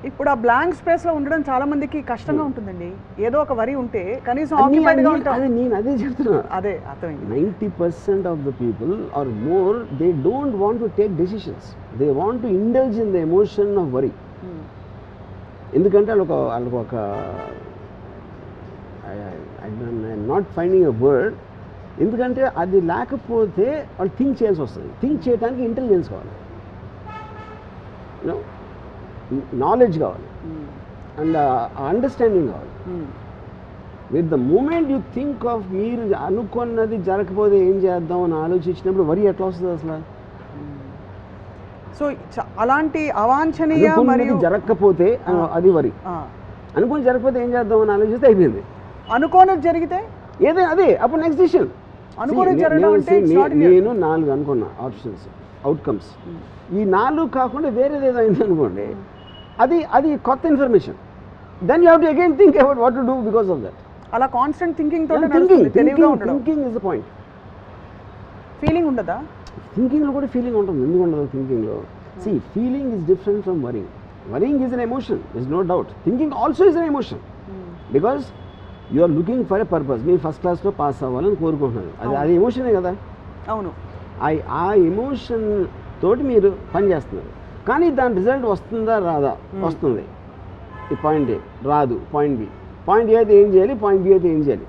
ఇప్పుడు ఆ బ్లాంక్ స్పేస్లో ఉండడం చాలా మందికి కష్టంగా ఉంటుందండి. ఏదో ఒక వరి ఉంటే కనీసం ఆక్యుపైడ్గా ఉంటారు. నేను అదే చెప్తున్నా. అదే అర్థమైంది. 90% of the people are more, they don't want to take decisions, they want to indulge in the emotion of worry. ఎందుకంటే వాళ్ళకు ఒక I'm not finding a word, ఎందుకంటే అది లేకపోతే వాళ్ళు థింక్ చేయాల్సి వస్తుంది. థింక్ చేయడానికి ఇంటెలిజెన్స్ కావాలి. యూనో నాలెడ్జ్ కావాలి అండ్ అండర్స్టాండింగ్ కావాలి. With the moment you think of మీరు అనుకున్నది జరగకపోతే ఏం చేద్దాం అని ఆలోచించినప్పుడు వరి ఎట్లా వస్తుంది అసలు? సో అలాంటి అవాంఛనీయ మరియు జరగకపోతే అది వరి, అనుకుని జరగకపోతే ఏం చేద్దాం అని ఆలోచిస్తే అయిపోయింది. అనుకోనది జరిగితే ఏదే అదే అప్పుడు నెక్స్ట్ డిసిషన్. నేను 4 అనుకున్నా ఆప్షన్స్, అవుట్కమ్స్. ఈ 4 కాకుండా వేరేది ఏదో అయింది అనుకోండి, అది కొత్త information. Then you have to again think about what to do because of that. అలా constant thinking thinking is the point. Feeling ఉండదా? థింకింగ్లో కూడా ఫీలింగ్ ఉంటుంది. ఎందుకు ఉండదు థింకింగ్లో? See feeling is different from worrying. Worrying is an emotion, is no doubt. Thinking also is an emotion because you are looking for a purpose. మీరు first క్లాస్లో pass అవ్వాలని కోరుకుంటున్నారు, అది ఎమోషనే కదా. అవును. ఆ ఎమోషన్ తోటి మీరు పని చేస్తున్నారు, కానీ దాని రిజల్ట్ వస్తుందా రాదా? వస్తుంది. ఈ పాయింట్ ఏ రాదు, పాయింట్ బి. పాయింట్ ఏ అయితే ఏం చేయాలి, పాయింట్ బి అయితే ఏం చేయాలి.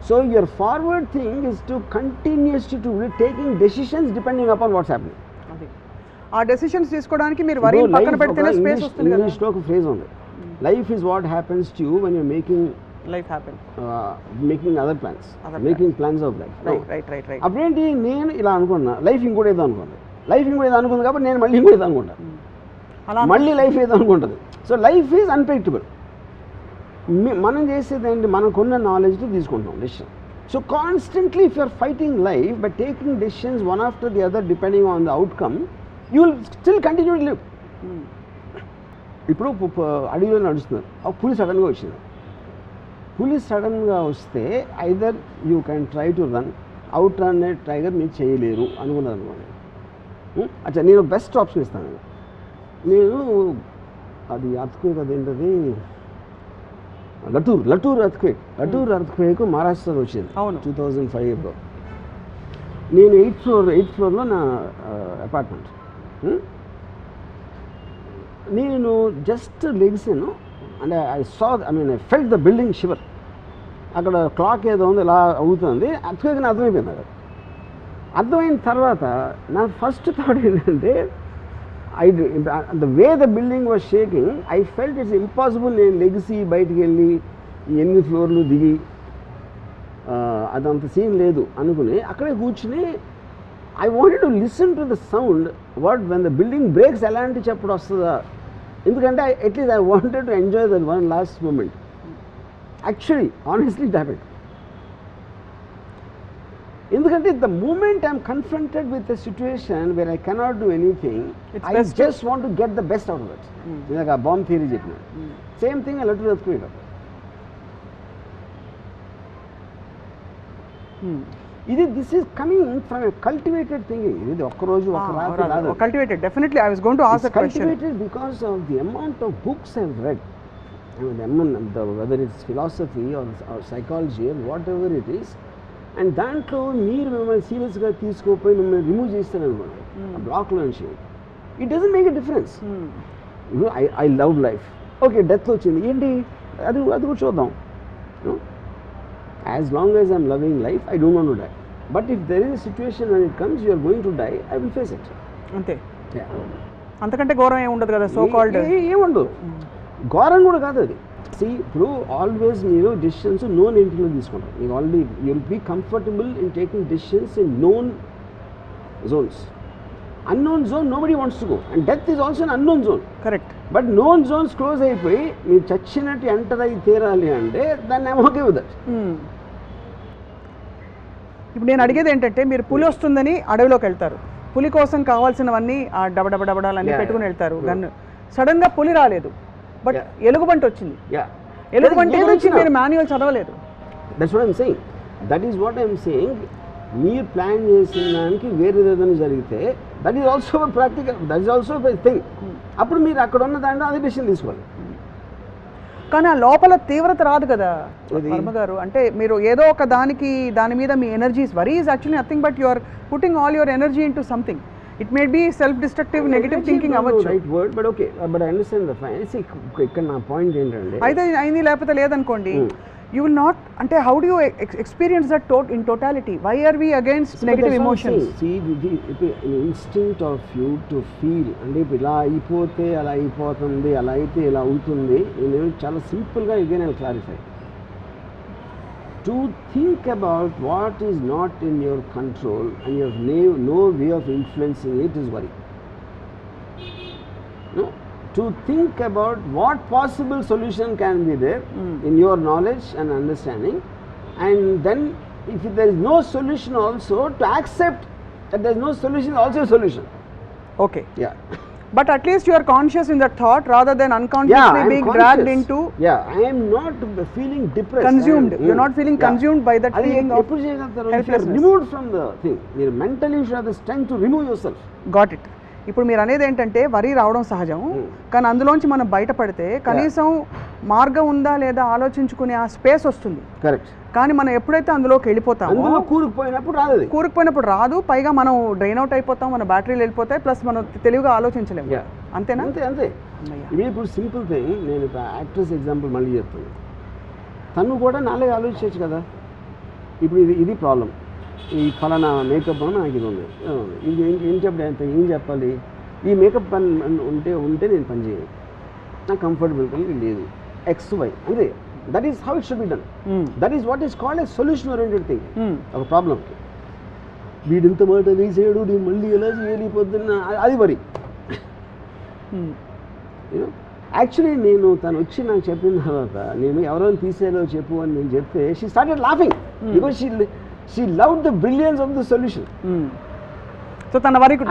So your forward thing is to continuously to taking decisions depending upon what's happening. ఆ డెసిషన్స్ తీసుకోవడానికి మీరు వరి పక్కన పెడితేనే స్పేస్ వస్తుంది కదా. ఇంగ్లీష్లో ఒక ఫ్రేజ్ ఉంది, life is what happens to you when you're making life happen, making other plans, making plans of life. Right. అప్పుడేంటి, నేను ఇలా అనుకున్నా, లైఫ్ ఇంకోటి ఏదో అనుకోండి. లైఫ్ ఇంకోటి ఏదో అనుకుంది కాబట్టి నేను మళ్ళీ ఇంకోటి ఏదో అనుకుంటా, మళ్ళీ లైఫ్ ఏదో అనుకుంటుంది. So life is unpredictable. మనం చేసేది ఏంటి, మనకున్న నాలెడ్జ్తో తీసుకుంటాం decision. So constantly if you're fighting life by taking decisions one after the other depending on the outcome, you will still continue to live. ఇప్పుడు అడవిలో నడుస్తున్నారు, ఆ పులి సడన్గా వచ్చింది. పులి సడన్గా వస్తే either you can try to run, out run tiger మీరు చేయలేరు అనుకున్నది అనుకోండి. అచ్చా, నేను బెస్ట్ ఆప్షన్ ఇస్తాను. నేను అది అర్త్క్వేక్, అదేంటది లటూర్ అర్త్క్వేక్ మహారాష్ట్రలో వచ్చింది 2005లో. నేను 8th ఫ్లోర్లో నా అపార్ట్మెంట్. నేను జస్ట్ లెగిసాను అంటే I felt the building shiver. అక్కడ క్లాక్ ఏదో ఉంది ఇలా అవుతుంది, అర్త్క్వేక్ అని అర్థమైపోయింది. అది అర్థమైన తర్వాత నా ఫస్ట్ థాట్ ఏంటంటే, the way the building was shaking, I felt it's impossible. నేను లెగిసి బయటికి వెళ్ళి ఎన్ని ఫ్లోర్లు దిగి అదంత సీన్ లేదు అనుకుని అక్కడే కూర్చుని I wanted to listen to the sound when the building breaks ఎలాంటి చెప్పడం వస్తుందా. ఎందుకంటే at least I wanted to enjoy that one last moment. Actually honestly it happened. ఎందుకంటే the moment I'm confronted with a situation where I cannot do anything, I just want to get the best out of that. ఇందాక bomb theory చెప్పిన same thing led to earthquake. ఇది this is coming from a cultivated thinking. ఇది ఒక్కరోజు ఒక రాత్రి కాదు. Cultivated, definitely I was going to ask that question. Cultivated because of the amount of books I have read. Whether it's philosophy or psychology or whatever it is. And దాంట్లో మీరు మిమ్మల్ని సీరియస్గా తీసుకోపోయి మిమ్మల్ని రిమూవ్ చేస్తారనుకోండి ఆ బ్లాక్లో నుంచి, it doesn't make a difference. I love life, okay death వచ్చింది ఏంటి, అది కూడా చూద్దాం. As long as I'm loving life I don't want to die. But if there is a situation when it comes you are going to die, I will face it. అంతే, అంతకంటే ఘోరం ఏమి ఉండదు కదా. సో కాల్డ్ ఏముండదు, ఘోరం కూడా కాదు అది. ఇప్పుడు ఆల్వేస్ మీరు డెసిషన్స్ నోన్ ఎంట్రీలో తీసుకుంటారు. మీకు already you will be comfortable in taking decisions in known zones. Unknown zone nobody wants to go, and death is also an unknown zone. Correct. But known zones close అయిపోయి మీరు చచ్చినట్టు enter అయ్యి తీరాలి అంటే దాన్ని ఐమ్ ఓకే విత్ దట్. ఇప్పుడు నేను అడిగేది ఏంటంటే, మీరు పులి వస్తుందని అడవిలోకి వెళ్తారు, పులి కోసం కావాల్సినవన్నీ ఆ డబడబడబడాలన్నీ పెట్టుకుని వెళ్తారు. గన్ను సడన్గా పులి రాలేదు, బట్ ఎలుగుబంటి వచ్చింది. ఎలుగుబంటి గురించి మీరు మాన్యువల్ చదవలేదు. That's what I'm saying. That is what I'm saying. మీరు ప్లాన్ చేసిన దానికి వేరే ఏదైనా జరిగితే that is also practical, that is also thing. అప్పుడు మీరు అక్కడ ఉన్న దాంట్లో అదే డెసిషన్ తీసుకోవాలి. కానీ ఆ లోపల తీవ్రత రాదు కదా వర్మ గారు. అంటే మీరు ఏదో ఒక దాని మీద మీ energies, worry is actually nothing but you are putting all your energy into something. It may be self destructive negative thinking అవ్వచ్చు. Right word, but okay, but I understand the fines. ఇక్కడ నా పాయింట్ ఏంటంటే, అయితే అయింది లేకపోతే లేదనుకోండి, you will not అంటే how do you experience that in totality? Why are we against negative emotions? Instinct of you to feel అంటే ఇప్పుడు ఇలా అయిపోతే అలా అయిపోతుంది, అలా అయితే ఇలా అవుతుంది. నేను చాలా సింపుల్గా again I clarify. To think about what is not in your control and you have no way of influencing it is worry. No? To think about what possible solution can be there in your knowledge and understanding, and then if there is no solution also, to accept that there is no solution is also a solution. Okay. Yeah. But at least you are conscious in that thought rather than unconsciously being dragged into. Yeah, I am not feeling depressed. Consumed. You're not feeling consumed by that feeling of helplessness. Removed from the thing. You mentally should have the strength to remove yourself. Got it. ఇప్పుడు మీరు అనేది ఏంటంటే వరి రావడం సహజం, కానీ అందులోంచి మనం బయటపడితే కనీసం మార్గం ఉందా లేదా ఆలోచించుకునే ఆ స్పేస్ వస్తుంది. కరెక్ట్. కానీ మనం ఎప్పుడైతే అందులోకి వెళ్ళిపోతామో కూరుకుపోయినప్పుడు రాదు, పైగా మనం డ్రైన్ అవుట్ అయిపోతాం, మన బ్యాటరీలు వెళ్ళిపోతాయి, ప్లస్ మనం తెలివిగా ఆలోచించలేము. అంతేనా? అంతే. ఇప్పుడు సింపుల్ థింగ్, నేను యాక్ట్రెస్ ఎగ్జాంపుల్ మళ్ళీ చెప్తాను. తను కూడా నాలుగు ఆలోచించవచ్చు కదా. ఇప్పుడు ఇది ప్రాబ్లం, ఈ ఫలానా మేకప్ అని నాకు ఇది ఉంది, ఇది ఏం చెప్పాలి, ఈ మేకప్ పని ఉంటే నేను పని చేయను, నాకు కంఫర్టబుల్ కలిగి లేదు, XY అంతే. That is how it should be done. That is what is called a solution oriented thing. ఒక ప్రాబ్లంకి వీడింత మాట వేసేయడు, నేను మళ్ళీ ఎలా చేయాలి పొద్దున్న, అది వరి. యాక్చువల్లీ నేను తను వచ్చి నాకు చెప్పిన తర్వాత, నేను ఎవరైనా తీసేలో చెప్పు అని నేను చెప్తే, she started laughing because she loved the brilliance of the solution. So తన వరకు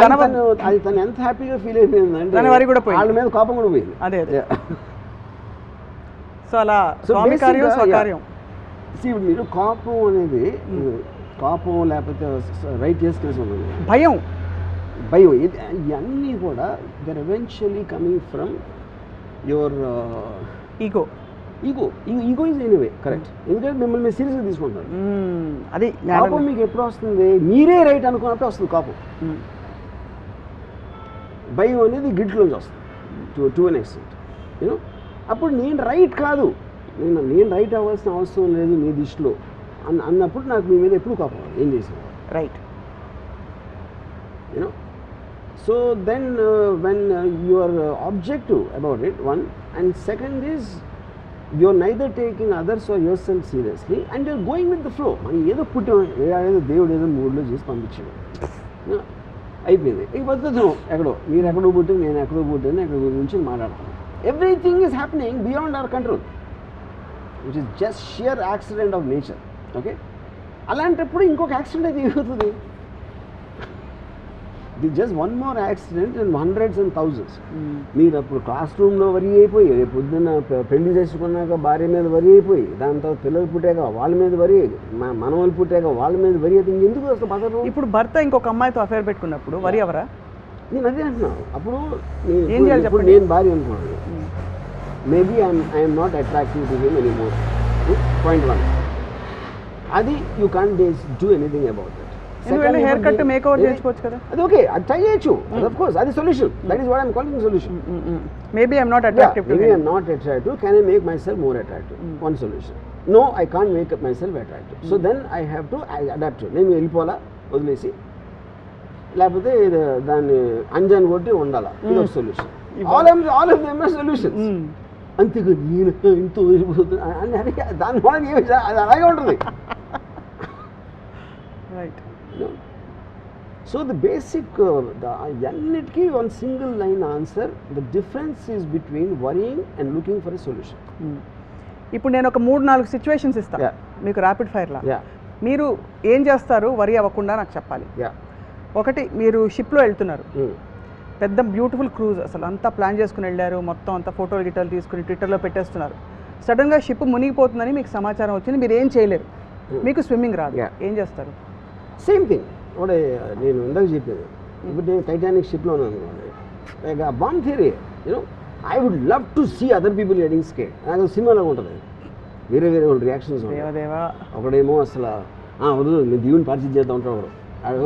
అది తను ఎంత హ్యాపీగా ఫీల్ అయిపోయింది అంటే తన వరకు కూడా పోయింది, వాళ్ళ మీద కోపం కూడా పోయింది. అదే. సో అలా స్వామి కార్యం స్వకార్యం. మీరు కోపం అనేది కోపం లేకపోతే రైట్ చేసుకునేసి ఉన్నది, భయం ఇవన్నీ కూడా they're eventually coming from your ego is anyway. Correct. ఎందుకంటే మిమ్మల్ని మీరు సీరియస్గా తీసుకుంటారు. అది కోపం మీకు ఎప్పుడు వస్తుంది, మీరే రైట్ అనుకున్నప్పుడు వస్తుంది కోపం. భయం అనేది గిట్లోంచి వస్తుంది టు అన్ ఎక్స్టెంట్. యూనో, అప్పుడు నేను రైట్ కాదు, నేను రైట్ అవ్వాల్సిన అవసరం లేదు మీ దృష్టిలో అన్నప్పుడు నాకు మీ మీద ఎప్పుడు కోపం ఏం చేసాను. Right. You know, so then when you are objective about it, one, and second is you're neither taking others or yourself seriously and you're going with the flow. మనం ఏదో పుట్టాం, ఏదో దేవుడు ఏదో మూడ్లో చేసి పంపించాడు, అయిపోయింది. ఈ పద్ధతి ఎక్కడో మీరు ఎక్కడో పుట్టింది, నేను ఎక్కడో పుట్టాను, ఎక్కడ గురించి మాట్లాడతాను. Everything is happening beyond our control, which is just shear accident of nature. Okay, అలాంటప్పుడు ఇంకొక యాక్సిడెంట్ అయితే ఏమవుతుంది? The just one more accident and hundreds and thousands. మీరు అప్పుడు క్లాస్ రూమ్లో వరి అయిపోయి, రేపు పొద్దున్న పెళ్లి చేసుకున్నాక భార్య మీద వరి అయిపోయి, దాని తర్వాత పిల్లలు పుట్టాక వాళ్ళ మీద వరి, మనవలు పుట్టాక వాళ్ళ మీద వరి అయితే ఇంకెందుకు అసలు పదరు? ఇప్పుడు భర్త ఇంకొక అమ్మాయితో అఫేర్ పెట్టుకున్నప్పుడు వరి ఎవరా? నేను అదే అంటున్నాను. అప్పుడు నేను భార్య అనుకున్నాను, maybe I'm not attractive to him anymore. Point 1, అది you can't do anything about it. Hair cut makeover చేసుకోవచ్చు కదా, అది ఓకే, అది ట్రై చేయొచ్చు. ఆఫ్ కోర్స్ అది solution. That is what I'm calling solution. Maybe I'm not attractive to him. Maybe I'm not attractive. Can I make myself more attractive? One solution. No, I can't make myself attractive. So then I have to adapt to. నేను వెళ్ళిపోవాలా, వదిలేసి, లేకపోతే దాన్ని అంజాన్ కొట్టి ఉండాలా, ఇది ఒక solution. All of them are solutions. అంతేగా నేను ఇంత వదిలిపోతున్నా అని దాని వల్ల అది అలాగే ఉంటుంది. రైట్. సో ద బేసిక్ అన్నిటికీ one single line answer. The difference is between worrying and looking for a solution. ఇప్పుడు నేను ఒక 3-4 సిచ్యువేషన్స్ ఇస్తాను మీకు ర్యాపిడ్ ఫైర్లా. మీరు ఏం చేస్తారు వరి అవ్వకుండా నాకు చెప్పాలి. ఒకటి, మీరు షిప్లో వెళ్తున్నారు, పెద్ద బ్యూటిఫుల్ క్రూజ్, అసలు అంతా ప్లాన్ చేసుకుని వెళ్ళారు, మొత్తం అంతా ఫోటోలు గిటోలు తీసుకుని ట్విట్టర్లో పెట్టేస్తున్నారు. సడన్గా షిప్ మునిగిపోతుందని మీకు సమాచారం వచ్చింది, మీరు ఏం చేయలేరు, మీకు స్విమ్మింగ్ రాదు, ఏం చేస్తారు? సేమ్ థింగ్ ఒకటే నేను ఇందాక చెప్పేది. ఇప్పుడు నేను టైటానిక్ షిప్లో ఉన్నాను, bomb theory. You know, I would love to see other people getting scared. నాకు సినిమాలో ఉంటుంది, వేరే వేరే వాళ్ళ రియాక్షన్స్. ఒకడేమో అసలు వద్దు నేను దేవుని పరిచయం చేద్దాం ఉంటాడు, ఒకడు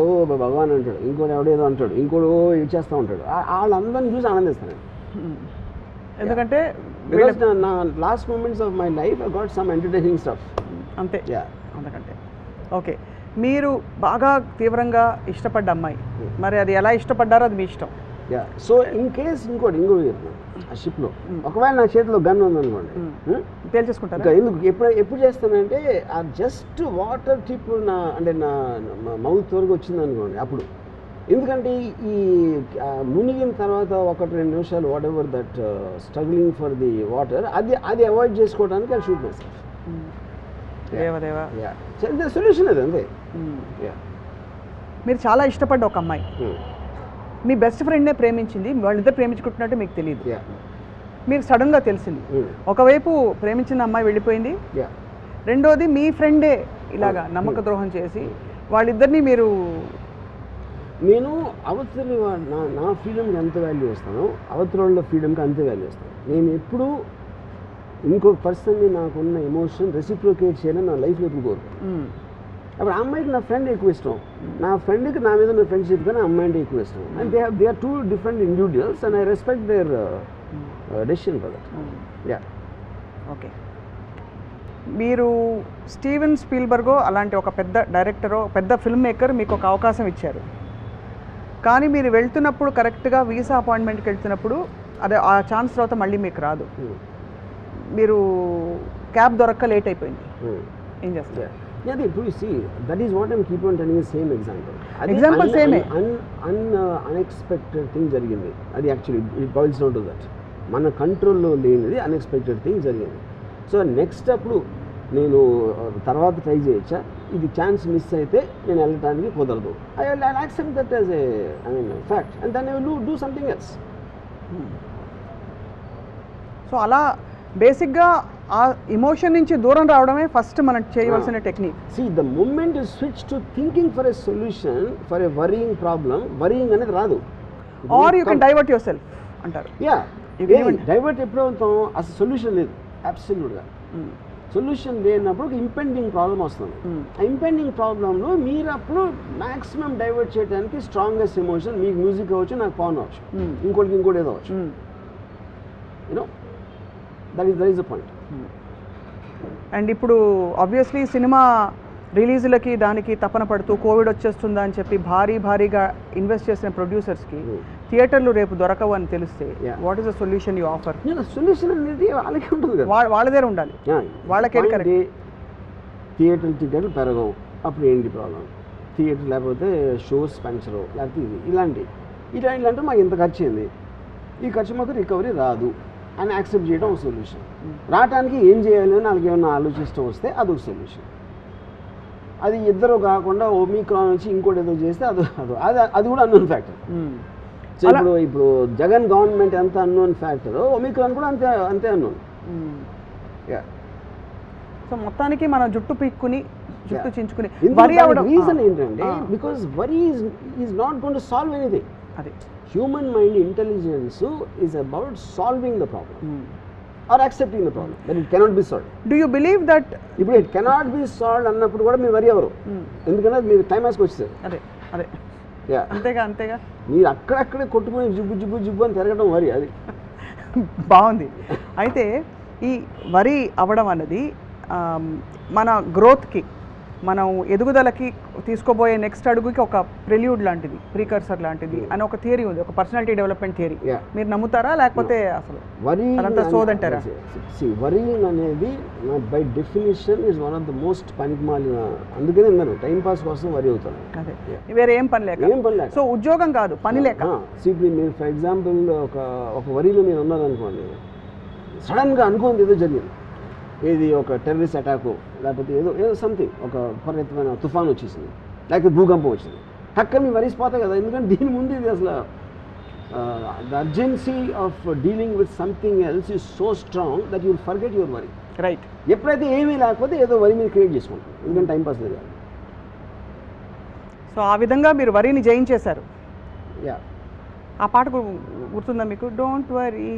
ఓ భగవాన్ అంటాడు, ఇంకోటి ఎవడేదో అంటాడు, ఇంకోటి ఇచ్చేస్తూ ఉంటాడు. వాళ్ళందరినీ చూసి ఆనందిస్తాను. ఎందుకంటే బికాస్ నా last moments of my life I got some entertaining stuff. అంతే, యా, అంతకంటే. ఓకే, మీరు బాగా తీవ్రంగా ఇష్టపడ్డ అమ్మాయి, మరి అది ఎలా ఇష్టపడ్డారో అది మీ ఇష్టం. యా. సో ఇన్ కేస్ ఇంకోటి చెప్తున్నాను, ఆ షిప్లో ఒకవేళ నా చేతిలో గన్ ఉందనుకోండి, తేల్చేసుకుంటారా? ఇంకా ఎందుకు ఎప్పుడు చేస్తానంటే ఆ జస్ట్ వాటర్ టిప్ నా అంటే నా మౌత్ వరకు వచ్చింది అనుకోండి అప్పుడు. ఎందుకంటే ఈ మునిగిన తర్వాత 1-2 నిమిషాలు whatever that struggling for the water అది అవాయిడ్ చేసుకోవడానికి ఐ షూట్ మై సెల్ఫ్. దేవదేవా, సొల్యూషన్ అది అంతే. మీరు చాలా ఇష్టపడ్డ ఒక అమ్మాయి మీ బెస్ట్ ఫ్రెండ్నే ప్రేమించింది, వాళ్ళిద్దరు ప్రేమించుకుంటున్నట్టు మీకు తెలియదు, మీరు సడన్గా తెలిసింది. ఒకవైపు ప్రేమించిన అమ్మాయి వెళ్ళిపోయింది, రెండోది మీ ఫ్రెండే ఇలాగా నమ్మక ద్రోహం చేసి వాళ్ళిద్దరిని మీరు. నేను అవతలి నా ఫ్రీడమ్కి ఎంత వాల్యూ ఇస్తానో అవతల ఫ్రీడమ్కి అంతే వాల్యూ ఇస్తాను. నేను ఎప్పుడూ ఇంకొక పర్సన్ని నాకున్న ఎమోషన్ రెసిప్రోకేట్ చేయాలని నా లైఫ్లో ఎప్పుడు కోరుతాను. అప్పుడు ఆ అమ్మాయికి నా ఫ్రెండ్ ఎక్కువ ఇష్టం, నా ఫ్రెండ్కి నా మీద ఉన్న ఫ్రెండ్షిప్ కానీ అమ్మాయి అంటే ఎక్కువ ఇష్టం. And they are 2 different individuals and I respect their decision for that. Yeah. Okay, మీరు స్టీవెన్ స్పీల్బర్గో అలాంటి ఒక పెద్ద డైరెక్టరో పెద్ద ఫిల్మ్ మేకర్ మీకు ఒక అవకాశం ఇచ్చారు, కానీ మీరు వెళ్తున్నప్పుడు కరెక్ట్గా వీసా అపాయింట్మెంట్కి వెళ్తున్నప్పుడు అదే ఆ ఛాన్స్ తర్వాత మళ్ళీ మీకు రాదు, మీరు క్యాబ్ దొరక్క లేట్ అయిపోయింది, ఏం చేస్తారు? Yeah, ఇప్పుడు see, that is what I'm keep on telling you, same example. Example same. Unexpected thing జరిగింది. అది actually it boils down to that. మన కంట్రోల్లో లేనిది అన్ఎక్స్పెక్టెడ్ థింగ్ జరిగింది. సో నెక్స్ట్ అప్పుడు నేను తర్వాత ట్రై చేయొచ్చా, ఇది ఛాన్స్ మిస్ అయితే నేను వెళ్ళడానికి కుదరదు, I accept that as a fact and then I will do something else. So అలా బేసిక్గా ఆ ఎమోషన్ నుంచి దూరం రావడమే ఫస్ట్ మనం చేయవలసిన technique. See, the moment you switch to thinking for a solution for a worrying problem, worrying అనేది రాదు. Or you can divert yourself అంటారు. Yeah, డైవర్ట్ ఎప్పుడు అవుతాం, అసలు సొల్యూషన్ లేదు అబ్సల్యూట్గా. సొల్యూషన్ లేనప్పుడు ఇంపెండింగ్ ప్రాబ్లం వస్తుంది. ఆ ఇంపెండింగ్ ప్రాబ్లంలో మీరు అప్పుడు మ్యాక్సిమం డైవర్ట్ చేయడానికి స్ట్రాంగెస్ట్ ఎమోషన్, మీకు మ్యూజిక్ అవ్వచ్చు, నాకు పవన్ అవ్వచ్చు, ఇంకోటి ఏదో అవ్వచ్చు. You know that is the point. And ఇప్పుడు ఆబ్వియస్లీ సినిమా రిలీజులకి దానికి తపన పడుతూ కోవిడ్ వచ్చేస్తుందా అని చెప్పి భారీగా ఇన్వెస్ట్ చేసిన ప్రొడ్యూసర్స్కి థియేటర్లు రేపు దొరకవు అని తెలిస్తే what is the solution you offer? Solution అనేది వాళ్ళకి ఉంటుంది కదా, వాళ్ళ దగ్గర ఉండాలి, వాళ్ళకే కరెక్ట్. థియేటర్ టికెట్లు పెరగవు, అప్పుడు ఏంటి ప్రాబ్లం? థియేటర్ లేకపోతే షోస్ పెంచరు, లేకపోతే ఇలాంటి మాకు ఇంత ఖర్చు అయింది, ఈ ఖర్చు మాకు రికవరీ రాదు అని యాక్సెప్ట్ చేయడం ఒక సొల్యూషన్. రావడానికి ఏం చేయాలి అని వాళ్ళకి ఏమన్నా ఆలోచిస్తూ వస్తే అదొక సొల్యూషన్. అది ఇద్దరు కాకుండా ఒమిక్రాన్ నుంచి ఇంకోటి ఏదో చేస్తే అది కూడా అన్నోన్ ఫ్యాక్టర్. సో ఇప్పుడు జగన్ గవర్నమెంట్ ఎంత అన్నోన్ ఫ్యాక్టర్, ఒమిక్రాన్ కూడా అంతే అన్నోన్. సో మొత్తానికి మనం జుట్టు పీక్కుని జుట్టు చించుకుని రీజన్ ఏంటంటే because worry is not going to solve anything. అదే human mind intelligence is about solving the problem or accepting the problem that it cannot be solved. Do you believe that ఇప్పుడు it cannot be solved అన్నప్పుడు కూడా మీరు వరి ఎవరు, ఎందుకంటే మీరు క్లైమాక్స్కి వచ్చేసారు. అదే అంతేగా మీరు అక్కడక్కడే కొట్టుకుని జుబ్బు అని తిరగడం వరి, అది బాగుంది. అయితే ఈ వరి అవ్వడం అన్నది మన గ్రోత్కి, మనం ఎదుగుదలకి తీసుకోబోయే నెక్స్ట్ అడుగుకి ఒక ప్రిల్యూడ్ లాంటిది, ప్రీకర్సర్ లాంటిది అని ఒక థియరీ ఉంది, ఒక పర్సనాలిటీ డెవలప్మెంట్ థియరీ. మీరు నమ్ముతారా లేకపోతే అసలు అదంతా సోదంటారా? వరీయింగ్ అనేది by definition is one of the most పనికిమాలిన, అందుకనే నేను టైం పాస్ కోసం వరి అవుతాను. అదే, వేరే ఏం పని లేక. సో ఉద్యోగం కాదు, పని లేక. ఇప్పుడు మీరు ఫర్ ఎగ్జాంపుల్ ఒక వరిలో మీరు ఉన్నారనుకోండి, సడన్గా అనుకోండి ఏదో జరిగింది, ఏది ఒక టెర్రరిస్ట్ అటాకు లేకపోతే ఏదో సంథింగ్, ఒక విపరీతమైన తుఫాన్ వచ్చేసింది, లేకపోతే భూకంపం వచ్చింది, టక్కన మీ వరిసిపోతాయి కదా. ఎందుకంటే దీని ముందు ఇది అసలు the urgency of dealing with something else is so strong that you will forget your worry. Right. ఎప్పుడైతే ఏమీ లేకపోతే ఏదో వరి మీరు క్రియేట్ చేసుకుంటాం, ఎందుకంటే టైంపాస్ లేదు. సో ఆ విధంగా మీరు వరిని జయించేశారు. యా. ఆ పాట గుర్తుందా మీకు? Don't worry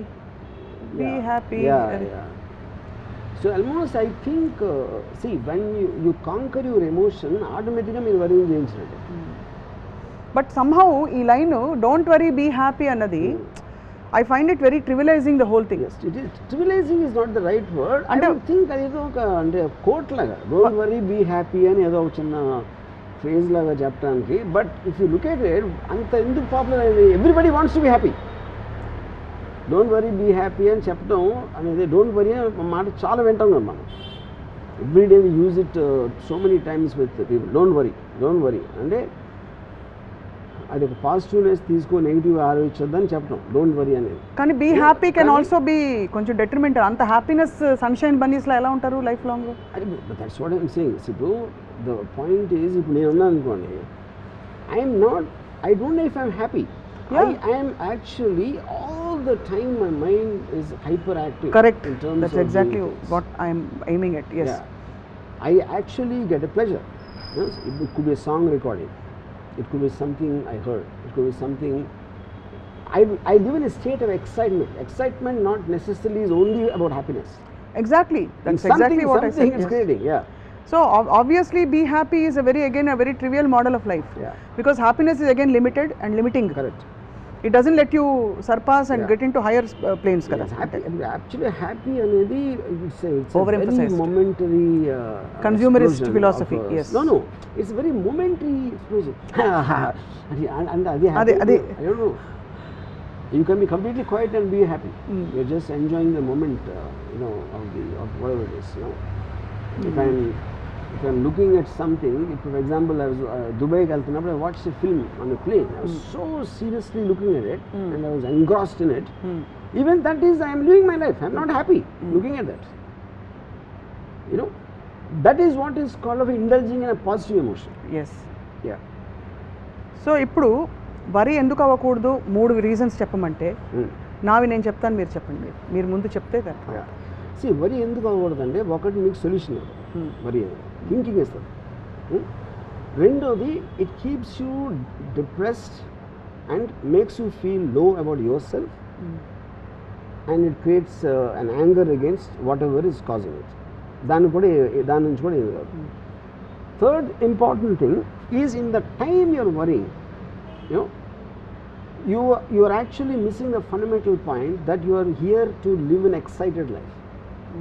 be happy. So almost I think, see, when you conquer your emotion, automatically మీరు వరీ చేయించినట్టు. బట్ సమ్హౌ ఈ line don't worry be happy అన్నది I find it very trivializing the whole thing. Yes, it is. Trivializing is not the right word. I అంటే- don't think అది ఏదో ఒక అంటే coat లాగా డోంట్ వరీ బీ హ్యాపీ అని ఏదో ఒక చిన్న ఫ్రేజ్ లాగా చెప్పడానికి. But if you look at it అంత ఎందుకు పాపులర్ అయింది? Everybody wants to be happy. Don't worry be happy అని చెప్పడం అనేది, డోంట్ వరీ అనే మాట చాలా వింటాం కదా మనం. Every day we use it so many times with people. Don't worry అంటే అది ఒక పాజిటివ్నెస్ తీసుకో, నెగిటివ్ ఆలోచించొద్దని చెప్పడం డోంట్ వరీ అనేది. కానీ be happy can also be కొంచెం డెట్రిమెంటల్. అంత హ్యాపీనెస్ సన్షైన్ బన్నీస్లో ఎలా ఉంటారు life long? That's what I'm saying. ఇప్పుడు ద పాయింట్ ఈజ్, ఇప్పుడు నేను ఉన్నాను అనుకోండి, I'm not, I don't know if I'm happy. I'm actually all the time my mind is hyper active. Correct, in terms that's of exactly doing things. What I'm aiming at. Yes, Yeah. I actually get a pleasure. Yes? It could be a song recording. It could be something I heard. It could be something. I live in a state of excitement. Excitement not necessarily is only about happiness. Exactly, that's Something, exactly what I something said. it's creating. Yeah. So obviously be happy is a very trivial model of life. Yeah. Because happiness is again limited and limiting. Correct. It doesn't let you surpass and Yeah. get into higher planes. Yes, happy. Actually, happy అనేది it's a very Overemphasized. momentary Consumerist explosion philosophy, of, yes. No, it's very momentary explosion. and అది అదే. I don't know. You can be completely quiet and be happy. You're just enjoying the moment, of whatever it is. If I'm looking at something, if for example I was Dubai వెళ్తున్నప్పుడు, I watched a film on a plane. I was so seriously looking at it and I was engrossed in it. Even that is, I am living my life. I'm not happy looking at that. That is what is called of indulging in a positive emotion. Yes. Yeah. So ఇప్పుడు worry ఎందుకు అవ్వకూడదు 3 reasons చెప్పమంటే నావి నేను చెప్తాను, మీరు చెప్పండి. మీరు ముందు చెప్తే Yeah. See, వరి ఎందుకు అవ్వకూడదంటే, ఒకటి మీకు సొల్యూషన్ వరి థింకింగ్ ఇస్తుంది. రెండోది, it keeps you depressed and makes you feel low about yourself and it creates an anger against whatever is causing it. దాని నుంచి కూడా ఏమి కాదు. Third important thing is, in the time your worrying, you are actually missing the fundamental point that you are here to live an excited life.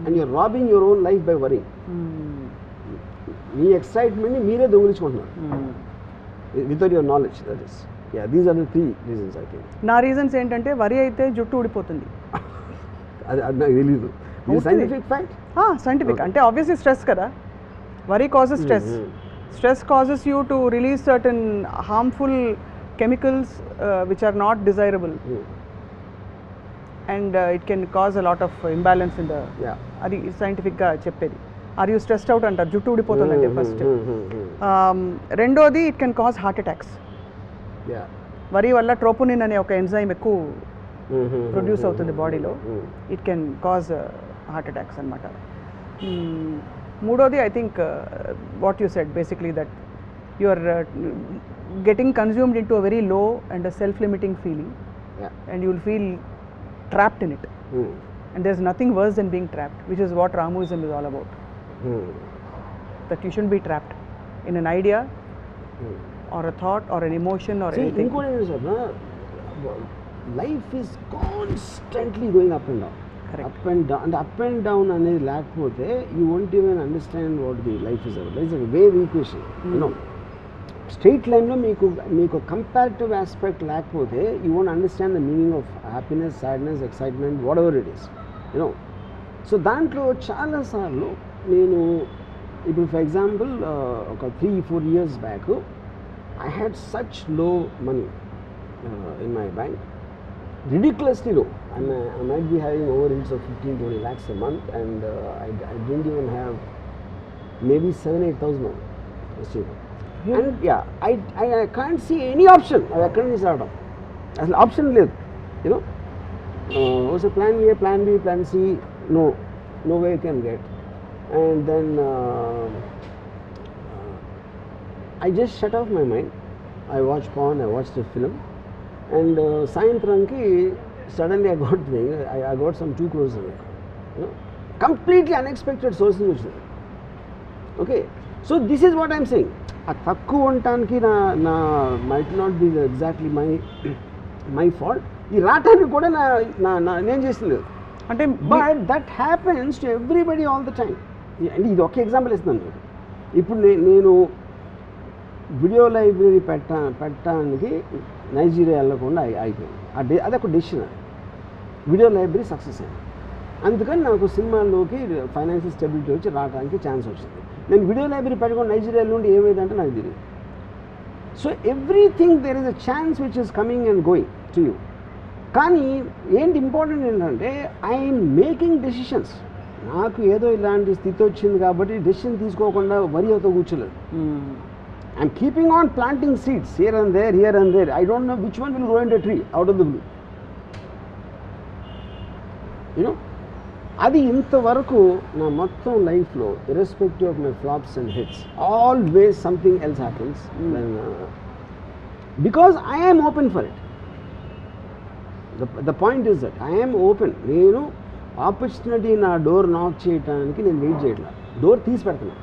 And you are robbing your own life by worrying. మీ ఎక్సైట్మెంట్ని మీరే దొంగిలించుకుంటున్నారు without your knowledge. That is, these are the 3 reasons I think. నా reasons ఏంటంటే worry అయితే జుట్టు ఊడిపోతుంది. అది నాకు తెలీదు. Scientific fact. సైంటిఫిక్ అంటే ఆబ్వియస్లీ స్ట్రెస్ కదా. Worry causes stress. Stress causes you to release certain harmful chemicals which are not desirable. And it can cause a lot of imbalance in the. అది సైంటిఫిక్గా చెప్పేది. ఆర్ యూ స్ట్రెస్డ్ అవుట్ అంటారు, జుట్టు ఊడిపోతుందంటే first. రెండోది, it can cause heart attacks. వరి వల్ల troponin అనే ఒక ఎంజైమ్ ఎక్కువ ప్రొడ్యూస్ అవుతుంది బాడీలో. It can cause heart attacks అనమాట. మూడోది, I think what you said basically, that you are getting consumed in to a very low and a self limiting feeling, and you will feel trapped in it. And there's nothing worse than being trapped, which is what Ramuism is all about. That you shouldn't be trapped in an idea or a thought or an emotion or anything. Life is constantly going up and down. Correct. Up and down అనేది లేకపోతే you won't even understand what the life is about. It's a wave equation. Straight లైన్లో మీకు comparative aspect లేకపోతే you won't understand the meaning of happiness, sadness, excitement, whatever it is. So దాంట్లో చాలాసార్లు నేను ఇప్పుడు for example ఒక 3-4 years back I had such low money in my bank, ridiculously low. I might be having overheads of 15-20 lakhs a month, and I didn't even have maybe 7,000-8,000 now. And I can't see any option. I couldn't see out of అసలు option లేదు. was a plan A, plan B, plan C, no way you can get. And then I just shut off my mind. I watched porn, I watched a film, and సాయంత్రంకి suddenly I got some 2 crores in it. Completely unexpected sources వచ్చింది. Okay, so this is what I'm saying. ఆ తక్కువ ఉండటానికి నా might not be exactly my fault, ఈ రావటానికి కూడా నేను చేసింది అంటే but that happens to everybody all the time. అంటే ఇది ఒక ఎగ్జాంపుల్ ఇస్తున్నాను మీకు. ఇప్పుడు నేను వీడియో లైబ్రరీ పెట్టడానికి నైజీరియా వెళ్ళకుండా అయిపోయింది. అదొక డెసిషన్. వీడియో లైబ్రరీ సక్సెస్ అయింది. అందుకని నాకు సినిమాల్లోకి ఫైనాన్షియల్ స్టెబిలిటీ వచ్చి రావడానికి ఛాన్స్ వచ్చింది. నేను వీడియో లైబ్రరీ పెట్టుకుని నైజీరియా నుండి ఏమైందంటే నాకు తెలియదు. So everything there is a chance which is coming and going to you. కానీ ఏంటి ఇంపార్టెంట్ ఏంటంటే ఐఎమ్ మేకింగ్ డెసిషన్స్. నాకు ఏదో ఇలాంటి స్థితి వచ్చింది కాబట్టి డెసిషన్ తీసుకోకుండా వరి అవుతూ కూర్చోలేదు. I'm keeping on planting seeds here and there. I don't know which one will grow in the tree out of the blue. You know అది ఇంతవరకు నా మొత్తం లైఫ్లో irrespective of my flops and hits always something else happens because I am open for it. The point is that I am open. నేను opportunity నా door knock చేయడానికి నేను wait చేయట్లేదు, డోర్ తీసి పెడుతున్నాను.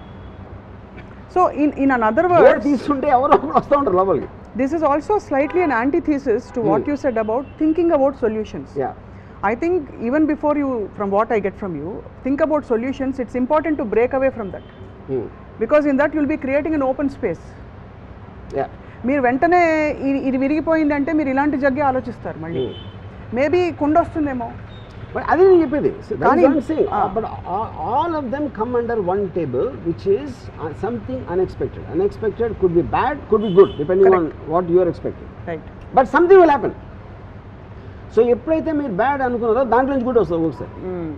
సో in another words, తీసుకుంటే ఎవరో వస్తూ ఉంటారు లోపలికి. This is also slightly an antithesis to what you said about thinking about solutions. Yeah. I think even before you, from what I get from you, think about solutions, it's important to break away from that. Because in that you'll be creating an open space. Yeah. మీరు వెంటనే ఇది విరిగిపోయిందంటే మీరు ఇలాంటి జగ్గే ఆలోచిస్తారు మళ్ళీ. Maybe కుండ వస్తుందేమో. But అదే నేను చెప్పేది. But all of them come under one table which is something unexpected. Unexpected could be bad, could be good, depending on what you are expecting. Right. But something will happen. So ఎప్పుడైతే మీరు bad అనుకున్నారో దాంట్లో నుంచి good వస్తుంది ఒకసారి.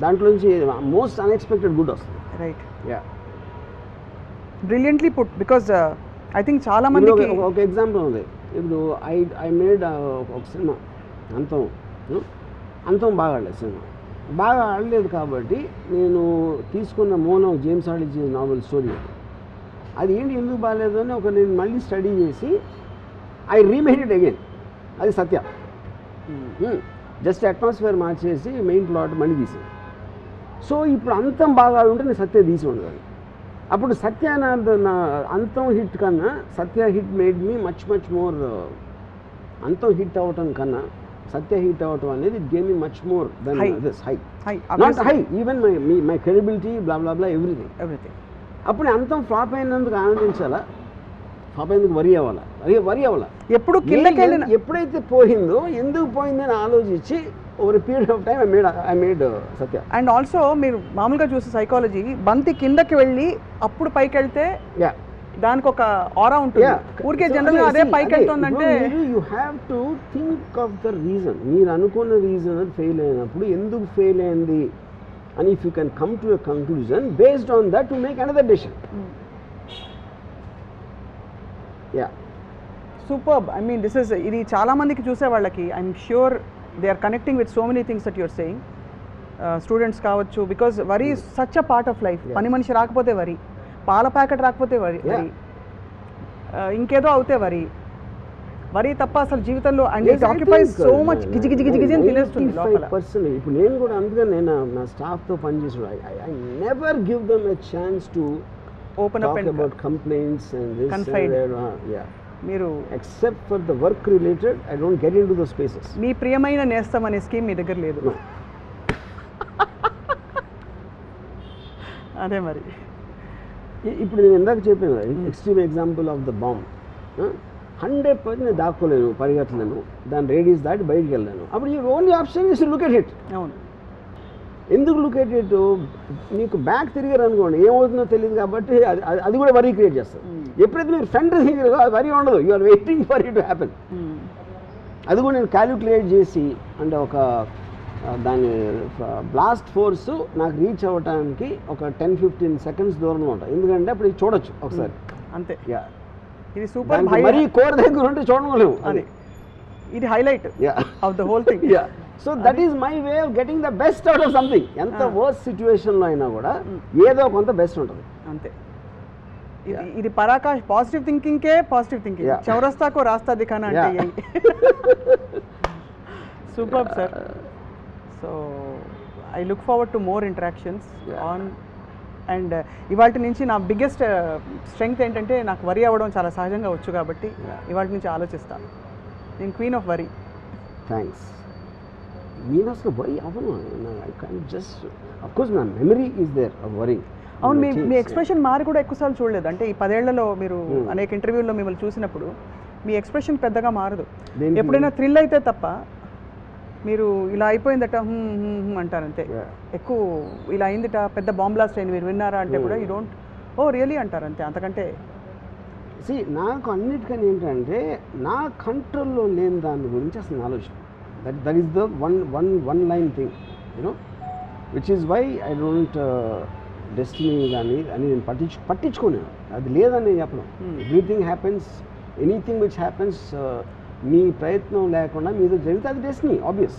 దాంట్లో నుంచి most unexpected good వస్తుంది. Right. Yeah, brilliantly put. Because I think చాలా మందికి ఒక ఎగ్జాంపుల్ ఉంది. ఇప్పుడు ఐ మేడ్ ఒక సినిమా అంతం బాగా ఆడలేదు. సినిమా బాగా ఆడలేదు కాబట్టి నేను తీసుకున్న మోనో జేమ్స్ ఆడిచి నావెల్ స్టోరీ అది ఏంటి ఎందుకు బాగాలేదు అని నేను మళ్ళీ స్టడీ చేసి ఐ రీమేడ్ ఇట్ అగైన్. అది సత్య. జస్ట్ అట్మాస్ఫియర్ మార్చేసి మెయిన్ ప్లాట్ మళ్ళీ తీసాను. సో ఇప్పుడు అంతం బాగా ఉంటే నేను సత్య తీసి ఉండదు. అప్పుడు సత్య నా అంతం హిట్ కన్నా Satya hit made me much more. Antham hit అవ్వటం కన్నా సత్య హిట్ అవ్వటం అనేది it gave me much more than this high. Not high, even my credibility blah blah blah everything. అప్పుడు అంతం ఫ్లాప్ అయినందుకు ఆనందించాలా, ఫ్లాప్ అయినందుకు వరి అవ్వాలా. ఎప్పుడు ఎప్పుడైతే పోయిందో ఎందుకు పోయిందని ఆలోచించి over period of time I made Satya. And also మీరు మామూలుగా చూసే సైకాలజీ, బంతి కిందకి వెళ్ళి అప్పుడు పైకి వెళ్తే దానికి ఒక ఆరా ఉంటుంది. ఊరికే జనరల్గా అదే పైకి వెళ్తుందంటే you have to think of the reason. మీరు అనుకున్న రీజన్ ఫెయిల్ అయినప్పుడు ఎందుకు ఫెయిల్ అయింది అని if you can come to a conclusion based on that to make another decision. Yeah, superb. I mean this is, ఇది చాలా మందికి చూసే వాళ్ళకి I'm sure they are connecting with so many things that you're saying. Students కావచ్చు, because worry is such a part of life. పని మనిషి రాకపోతే worry, పాల ప్యాకెట్ రాకపోతే వరీ, ఇంకేదో అవుతే వరీ తప్ప అసలు జీవితంలో. And it occupies so much గిజి అని తినేస్తుంది లోపల. ఇప్పుడు నేను కూడా అందుకని నేను నా స్టాఫ్తో పనిచేసాడు. I never give them a chance to open up and about complaints and this confide. మీరు except for the work related I don't get in to the spaces. మీ ప్రియమైన నేస్తం అనే స్కీమ్ మీ దగ్గర లేదు. అదే మరి. ఇప్పుడు నేను ఇందాక చెప్పాను extreme example of the bomb. 100% నేను దాక్కోలేను, పరిగెత్తలేను, దాని రేడియస్ దాటి బయటికి వెళ్ళాను. అప్పుడు ఈ only option is look at it. అవును. ఎందుకు లుక్ ఎట్ ఇట్? నీకు బ్యాక్ తిరిగారు అనుకోండి ఏమవుతుందో తెలియదు కాబట్టి అది కూడా వరీ క్రియేట్ చేస్తుంది. ఎప్పుడైతే మీరు ఫ్రంట్ తిరిగారో అది వరీ ఉండదు. You are waiting for it to happen. అది కూడా నేను క్యాలిక్యులేట్ చేసి అంటే ఒక దాని బ్లాస్ట్ ఫోర్స్ నాకు రీచ్ అవ్వడానికి ఒక 10-15 సెకండ్స్ దూరంలో ఉంటాయి. ఎందుకంటే అప్పుడు ఇది చూడొచ్చు ఒకసారి అంతే. ఇది సూపర్. మరీ కోర్ దగ్గర ఉంటే చూడలేము. అది ఇది highlight of the whole thing. So that is my way of getting the best out of something. ఎంత వర్స్ట్ సిచ్యువేషన్లో అయినా కూడా ఏదో కొంత బెస్ట్ ఉంటుంది అంతే. ఇది పరాకాష్ పాజిటివ్ థింకింగ్కే పాజిటివ్ థింకింగ్. చౌరస్తాకో రాస్తా దిఖానా అంటే super sir. So I look forward to more interactions on. And ఇవాళ నుంచి నా బిగ్గెస్ట్ స్ట్రెంగ్త్ ఏంటంటే నాకు వరి అవ్వడం చాలా సహజంగా వచ్చు కాబట్టి ఇవాళ నుంచి ఆలోచిస్తాను. నేను క్వీన్ ఆఫ్ వరి. థ్యాంక్స్. నేను అసలు వరీ అవ్వను. I can just of course నా memory is there of worrying. అవును, మీ ఎక్స్ప్రెషన్ మారి కూడా ఎక్కువసార్లు చూడలేదు. అంటే ఈ 10 ఏళ్లలో మీరు అనేక ఇంటర్వ్యూల్లో మిమ్మల్ని చూసినప్పుడు మీ ఎక్స్ప్రెషన్ పెద్దగా మారదు. ఎప్పుడైనా థ్రిల్ అయితే తప్ప మీరు ఇలా అయిపోయిందట అంటారు అంతే. ఎక్కువ ఇలా అయిందిట, పెద్ద బాంబ్ బ్లాస్ట్ అయింది, మీరు విన్నారా అంటే కూడా యూ డోంట్ ఓ రియలీ అంటారు అంతే. అంతకంటే నాకు అన్నిటికని ఏంటంటే నా కంట్రోల్లో లేని దాని గురించి అసలు ఆలోచన. That is the one line thing you know which is why I don't destiny కానీ అని నేను పట్టించుకోలేను. అది లేదని నేను చెప్పను. Everything happens, anything which happens మీ ప్రయత్నం లేకుండా మీతో జరిగితే అది డెస్టినీ ఆబ్వియస్.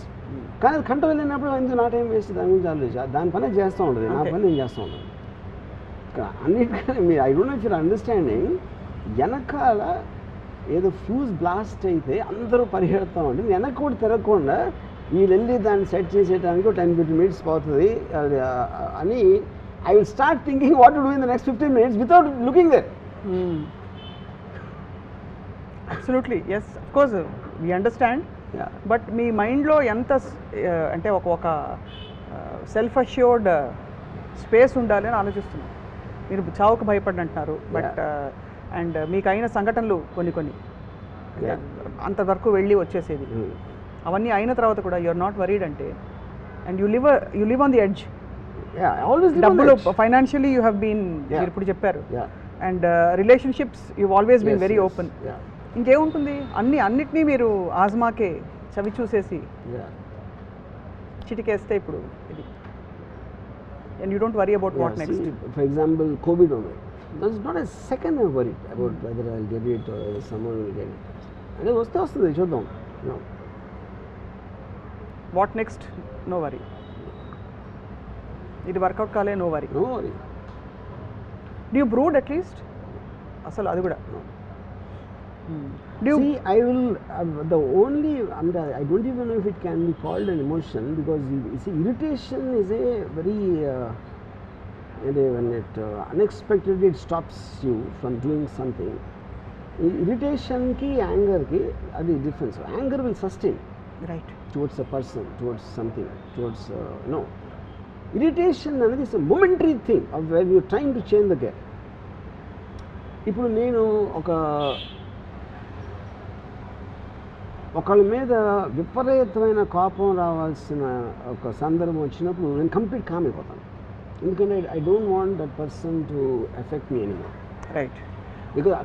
కానీ అది కంట్రోల్ లేనప్పుడు ఎందుకు నా టైం వేస్ట్ దాని గురించి ఆలోచించి దాని పని చేస్తూ ఉంటుంది, నా పని నేను చేస్తూ ఉంటాను. అన్నిటికీ మీరు I don't know if you're understanding, వెనకాల ఏదో ఫ్యూజ్ బ్లాస్ట్ అయితే అందరూ పరిగెడతా ఉంటుంది, వెనక కూడా తిరగకుండా వీళ్ళు వెళ్ళి దాన్ని సెట్ చేసేయడానికి 10-15 minutes పోతుంది అని I will start thinking what to do in the next 15 minutes without looking there. Absolutely, yes, of course, we understand. Yeah. But మీ మైండ్లో ఎంత అంటే ఒక సెల్ఫ్ అష్యూర్డ్ స్పేస్ ఉండాలి అని ఆలోచిస్తున్నాను. మీరు చావుకు భయపడినంటున్నారు, బట్ అండ్ మీకు అయిన సంఘటనలు కొన్ని అంతవరకు వెళ్ళి వచ్చేసేది, అవన్నీ అయిన తర్వాత కూడా యు ఆర్ నాట్ వరీడ్ అంటే, and you live on the edge. డబ్బులు ఫైనాన్షియలీ యూ హ్యావ్ బీన్, మీరు ఇప్పుడు చెప్పారు, and relationships you always been very open. ఇంకేముంటుంది, అన్నిటినీ మీరు ఆజ్మాకే చవి చూసేసి చిటికేస్తే ఇప్పుడు ఇది, and you don't worry about what next. For example Covid ఉంది, that's not a second I worry about whether I will get it or someone will get it. అంటే వస్తుంది, చూద్దాం. What next, no worry. ఇది work out కాలే, no worry. Do you brood at least అసలు అది కూడా? See, I will, the only, I don't even know if it can be called an emotion, because you see, irritation is a very, when it unexpectedly it stops you from doing something. Irritation ki, anger ki, adi difference. Anger will sustain. Right. Towards a person, towards something, towards, irritation అనేది is a momentary thing of where you are trying to change the gear. ఇప్పుడు నేను ఒకళ్ళ మీద విపరీతమైన కోపం రావాల్సిన ఒక సందర్భం వచ్చినప్పుడు నేను కంప్లీట్ కామ్ అయిపోతాను. ఎందుకంటే I don't want that person to effect me anymore. Right. Because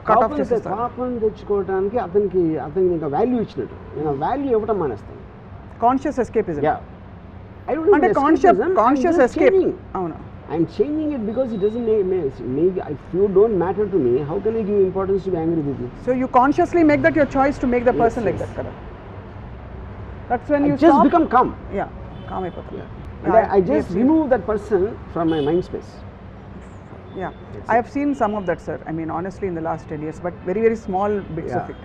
కోపం తెచ్చుకోవడానికి అతనికి ఇంకా వాల్యూ ఇచ్చినట్టు, నేను వాల్యూ ఇవ్వటం మానేస్తాను. Conscious escapism. అంటే కాన్షియస్ ఎస్కేప్. అవును. I'm changing it because it doesn't make if you don't matter to me, how can I give importance to be angry with you? So you consciously make that your choice to make the person like that, correct? That's when you just become calm. Yeah, calm అయిపోతారు. And I just remove that person from my mind space. Yeah, I have seen some of that, sir. I mean, honestly, in the last 10 years, but very small bits of it.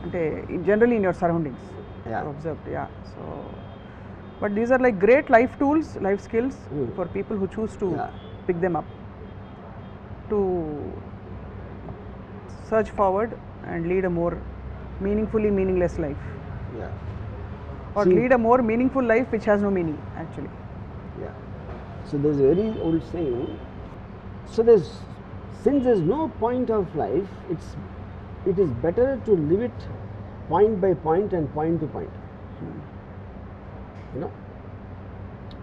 Ante generally in your surroundings, I've observed. Yeah, so. But these are like great life tools, life skills for people who choose to pick them up, to search forward and lead a more meaningfully meaningless life. Or lead a more meaningful life which has no meaning actually. So there's a very old saying, since there's no point of life, it is better to live it point by point and point to point.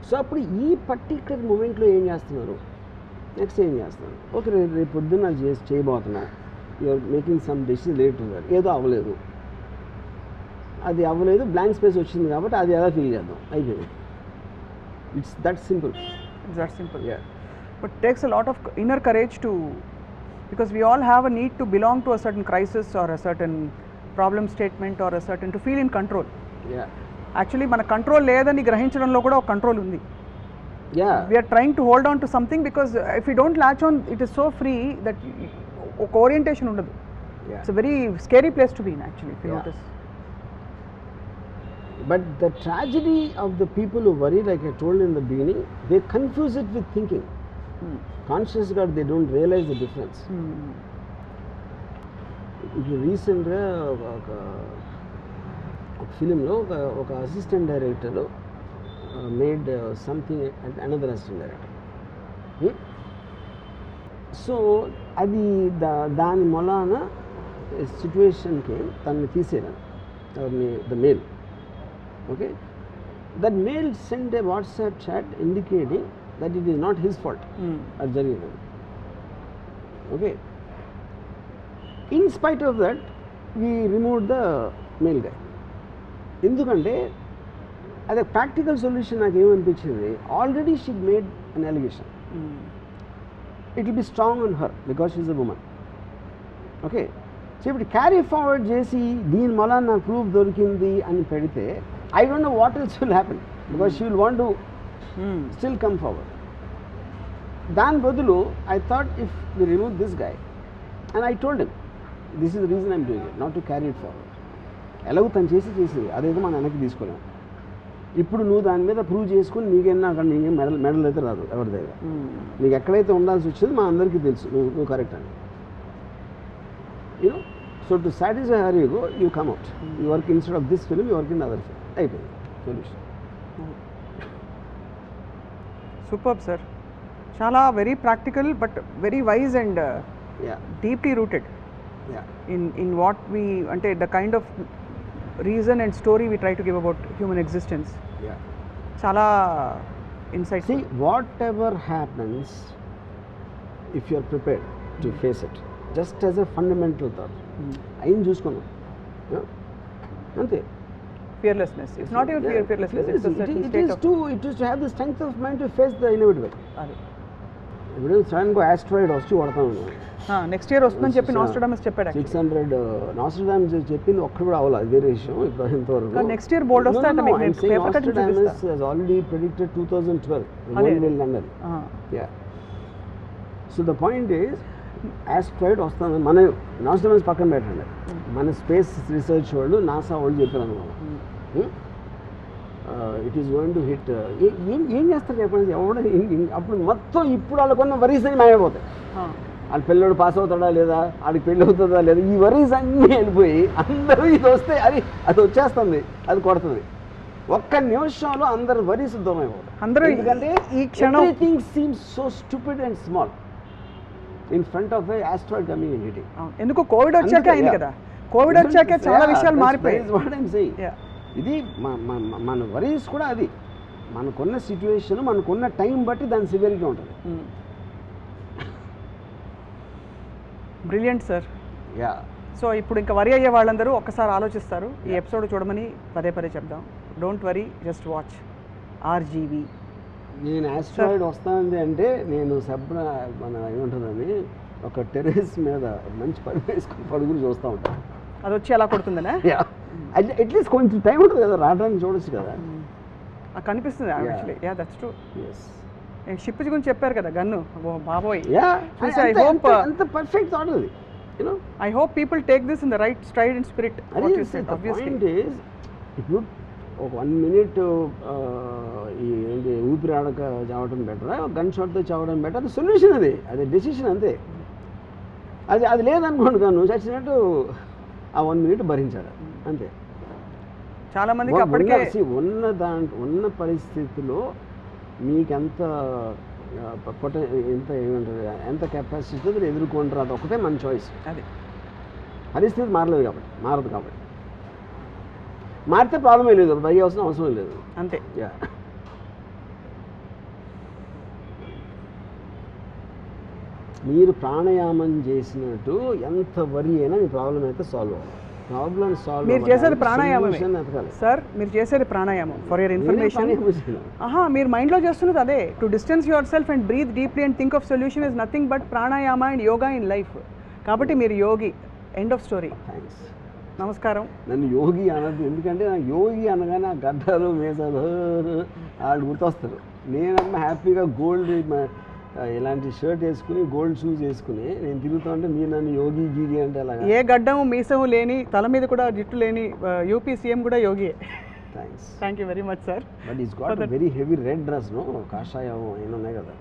So అప్పుడు ఈ particular మూమెంట్లో ఏం చేస్తున్నారు, next ఏం చేస్తున్నారు, okay రేపు పొద్దున్న చేయబోతున్నా, you're making some decision related to that, ఏదో అవ్వలేదు, అది అవ్వలేదు, బ్లాంక్ స్పేస్ వచ్చింది కాబట్టి అది ఎలా ఫీల్ చేద్దాం, అయిపోయింది. It's that simple. But it takes a lot of inner courage to, because we all have a need to belong to a certain crisis or a certain problem statement or a certain, to feel in control. Actually మన control లేదని గ్రహించడంలో కూడా ఒక control ఉంది. We're trying to hold on to something because if you don't latch on it is so free that ఒక orientation ఉండదు. It's a very scary place to be in actually if you notice. But the tragedy of the people who worry, like I told in the beginning, they confuse it with thinking. కాన్షియస్గా they don't realise the difference. ఇప్పుడు రీసెంట్గా ఒక ఒక ఫిలింలో ఒక assistant director made something another assistant director. So అది దాని మొలాన సిచ్యువేషన్కి తనని తీసేయడం, the male. Okay, that male send a WhatsApp chat indicating that it is not his fault అది జరిగింది. Okay, in spite of that we remove the male guy. ఎందుకంటే అదే ప్రాక్టికల్ సొల్యూషన్ నాకు ఏమనిపించింది, already she made an allegation, it will be strong on her because she is a women. Okay, so ఇప్పుడు carry forward చేసి దీని వల్ల నాకు proof దొరికింది అని పెడితే I don't know what else will happen because she will want to still come forward. దాని బదులు I thought if we remove this guy and I told him this is the reason I'm doing it, not to carry it forward. ఎలాగో తను చేసేది అదేదో మనం వెనక్కి తీసుకోలేము. ఇప్పుడు నువ్వు దాని మీద ప్రూవ్ చేసుకుని నీకేనా అక్కడ నీకేం మెడల్ అయితే రాదు ఎవరి దగ్గర. నీకు ఎక్కడైతే ఉండాల్సి వచ్చింది మా అందరికీ తెలుసు నువ్వు కరెక్ట్ అని. You know, so to satisfy her you come out, you work instead of this film you work in other film, అయిపోయింది సొల్యూషన్. సూపర్ సార్, చాలా very practical but very wise and deeply rooted in what we అంటే the kind of reason and story we try to give about human existence. Chala insight. See, whatever happens, if you are prepared to face it, just as a fundamental thought, ayim chuskono ante fearlessness. It's not even fearlessness, it's a certain state of it is to have the strength of mind to face the inevitable. ఇప్పుడు sudden గా asteroid వచ్చి కొడతా ఉన్నాడు, next year వస్తుందని చెప్పి నాస్ట్రాడమస్ చెప్పాడు. 600 నాస్ట్రాడమస్ చెప్పింది ఒక్కడు కూడా అవ్వాలి, అదే విషయం. ఇప్పుడు ఇంతవరకు నెక్స్ట్ ఇయర్ బోల్డ్ వస్తే అంటే మీకు paper cut Nostradamus has already predicted 2012 the world will end. So the point is asteroid వస్తుంది. మన నాస్ట్రాడమస్ పక్కన పెట్టండి, మన స్పేస్ రీసెర్చ్ వాళ్ళు నాసా వాళ్ళు చెప్పారు అనమాట, it is going to hit. ఏం చేస్తారు చెప్పండి, ఎవడ అప్పుడు మొత్తం ఇప్పుడు వాళ్ళకున్న వరీస్ అని మాయమైపోతాయి. వాళ్ళ పిల్లడు పాస్ అవుతాడా లేదా, వాడికి పెళ్ళి అవుతుందా లేదా, ఈ వరీస్ అన్నీ వెళ్ళిపోయి అందరూ ఇది వస్తే అది వచ్చేస్తుంది, అది కొడుతుంది. ఒక్క నిమిషంలో అందరు వరీస్ దూరం అయిపోతాయి. ఎందుకంటే ఈ క్షణం everything seems so stupid and small in front of A asteroid coming and hitting. ఎందుకు కోవిడ్ వచ్చాక అయింది కదా, కోవిడ్ వచ్చాక చాలా విషయాలు మారిపోయాయి. వాట్ ఐమ్ సేయింగ్, ఇది మన వరీస్ కూడా అది మనకున్న సిచ్యువేషన్ మనకున్న టైం బట్టి దాని సివియరిటీ ఉంటుంది. Brilliant sir. సో ఇప్పుడు ఇంకా వరి అయ్యే వాళ్ళందరూ ఒక్కసారి ఆలోచిస్తారు, ఈ ఎపిసోడ్ చూడమని పదే చెప్దాం. Don't worry, just watch RGV. నేను ఆస్ట్రాయిడ్ వస్తానంది అంటే నేను మన ఏముంటుందని ఒక టెర్రస్ మీద మంచి పడుగులు చూస్తూ ఉంటాను, అది వచ్చి ఎలా కొడుతుందనే. అట్లీస్ట్ కొంచెం టైం ఉంటుంది కదా రావడానికి, చూడొచ్చు కదా, కనిపిస్తుంది యాక్చువల్లీ. That's true. షిప్ గురించి చెప్పారు కదా, గన్ను బాబోయ్. అంత పర్ఫెక్ట్ థాట్ అది. I hope people take this in the right stride and spirit. What you said, obviously. The point is, ఇప్పుడు ఒక 1 minute ఏంటి ఊపిరి ఆడక చావడం బెటరా, గన్ షాట్తో చావడం బెటర్, అది సొల్యూషన్, అది డెసిషన్ అంతే. అది లేదనుకోండి, కానీ నువ్వు చచ్చినట్టు ఆ 1 minute భరించాలి అంతే. చాలా మందికి అప్పటికే ఉన్న పరిస్థితిలో మీకెంత ఏమంటారు, ఎంత కెపాసిటీ ఎదుర్కొంటారు, అది ఒకటే మన చాయిస్. అది పరిస్థితి మారదు కాబట్టి మారితే ప్రాబ్లమే లేదు, భయ అవసరం లేదు అంతే. మీరు ప్రాణాయామం చేసినట్టు ఎంత వరి అయినా మీ ప్రాబ్లం అయితే సాల్వ్ అవ్వాలి. మీరు చేసేది ప్రాణాయామమే సార్, మీరు చేసేది ప్రాణాయామం. ఫర్ యువర్ ఇన్ఫర్మేషన్, మీరు మైండ్లో చేస్తున్నది అదే. To distance yourself and breathe deeply and think of solution is nothing but pranayama and yoga in life. కాబట్టి మీరు యోగి, ఎండ్ ఆఫ్ స్టోరీ. నమస్కారం. నన్ను యోగి అనద్దు, ఎందుకంటే నాకు యోగి అనగానే ఆ గడ్డలు మేసాలు వాళ్ళు గుర్తొస్తారు. నేనమ్మ హ్యాపీగా గోల్డ్ ఇలాంటి షర్ట్ వేసుకుని గోల్డ్ షూస్ వేసుకుని నేను తిరుగుతా ఉంటే మీరు నన్ను యోగి గీగి అంటే అలాగా. ఏ గడ్డము మీసము లేని, తల మీద కూడా జుట్టు లేని యూపీ సీఎం కూడా యోగియే. Thank you very much sir. But is got very heavy red dress, no కాషాయం ఏమి ఉన్నాయి కదా.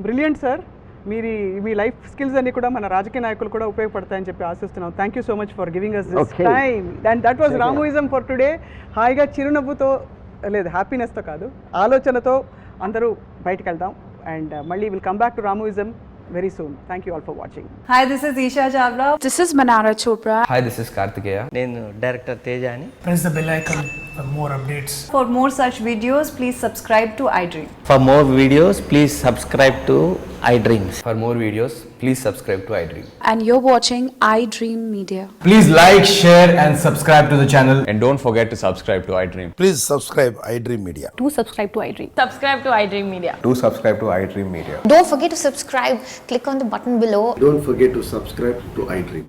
Brilliant sir. మీ లైఫ్ స్కిల్స్ అన్ని కూడా మన రాజకీయ నాయకులు కూడా ఉపయోగపడతాయని చెప్పి ఆశిస్తున్నాం. Thank you so much for giving us this Okay. Time. And that was Ramoism for today. హాయిగా చిరునవ్వుతో, లేదు హ్యాపీనెస్తో కాదు, ఆలోచనతో అందరూ బయటకు వెళ్దాం. అండ్ మళ్ళీ will come back to రామోయిజం very soon. Thank you all for watching. Hi, this is Isha Chavla. This is Manara Chopra. Hi, this is Kartikeya. నేను డైరెక్టర్ తేజ అని. Press the bell icon for more updates. For more such videos, please subscribe to iDream. For more videos, please subscribe to iDreams. For more videos, please subscribe to iDream. And you're watching iDream Media. Please like, share, and subscribe to the channel. And don't forget to subscribe to iDream. Please subscribe iDream Media. Do subscribe to iDream. Subscribe to iDream Media. Do subscribe to iDream Media. Don't forget to subscribe. Click on the button below. Don't forget to subscribe to iDream.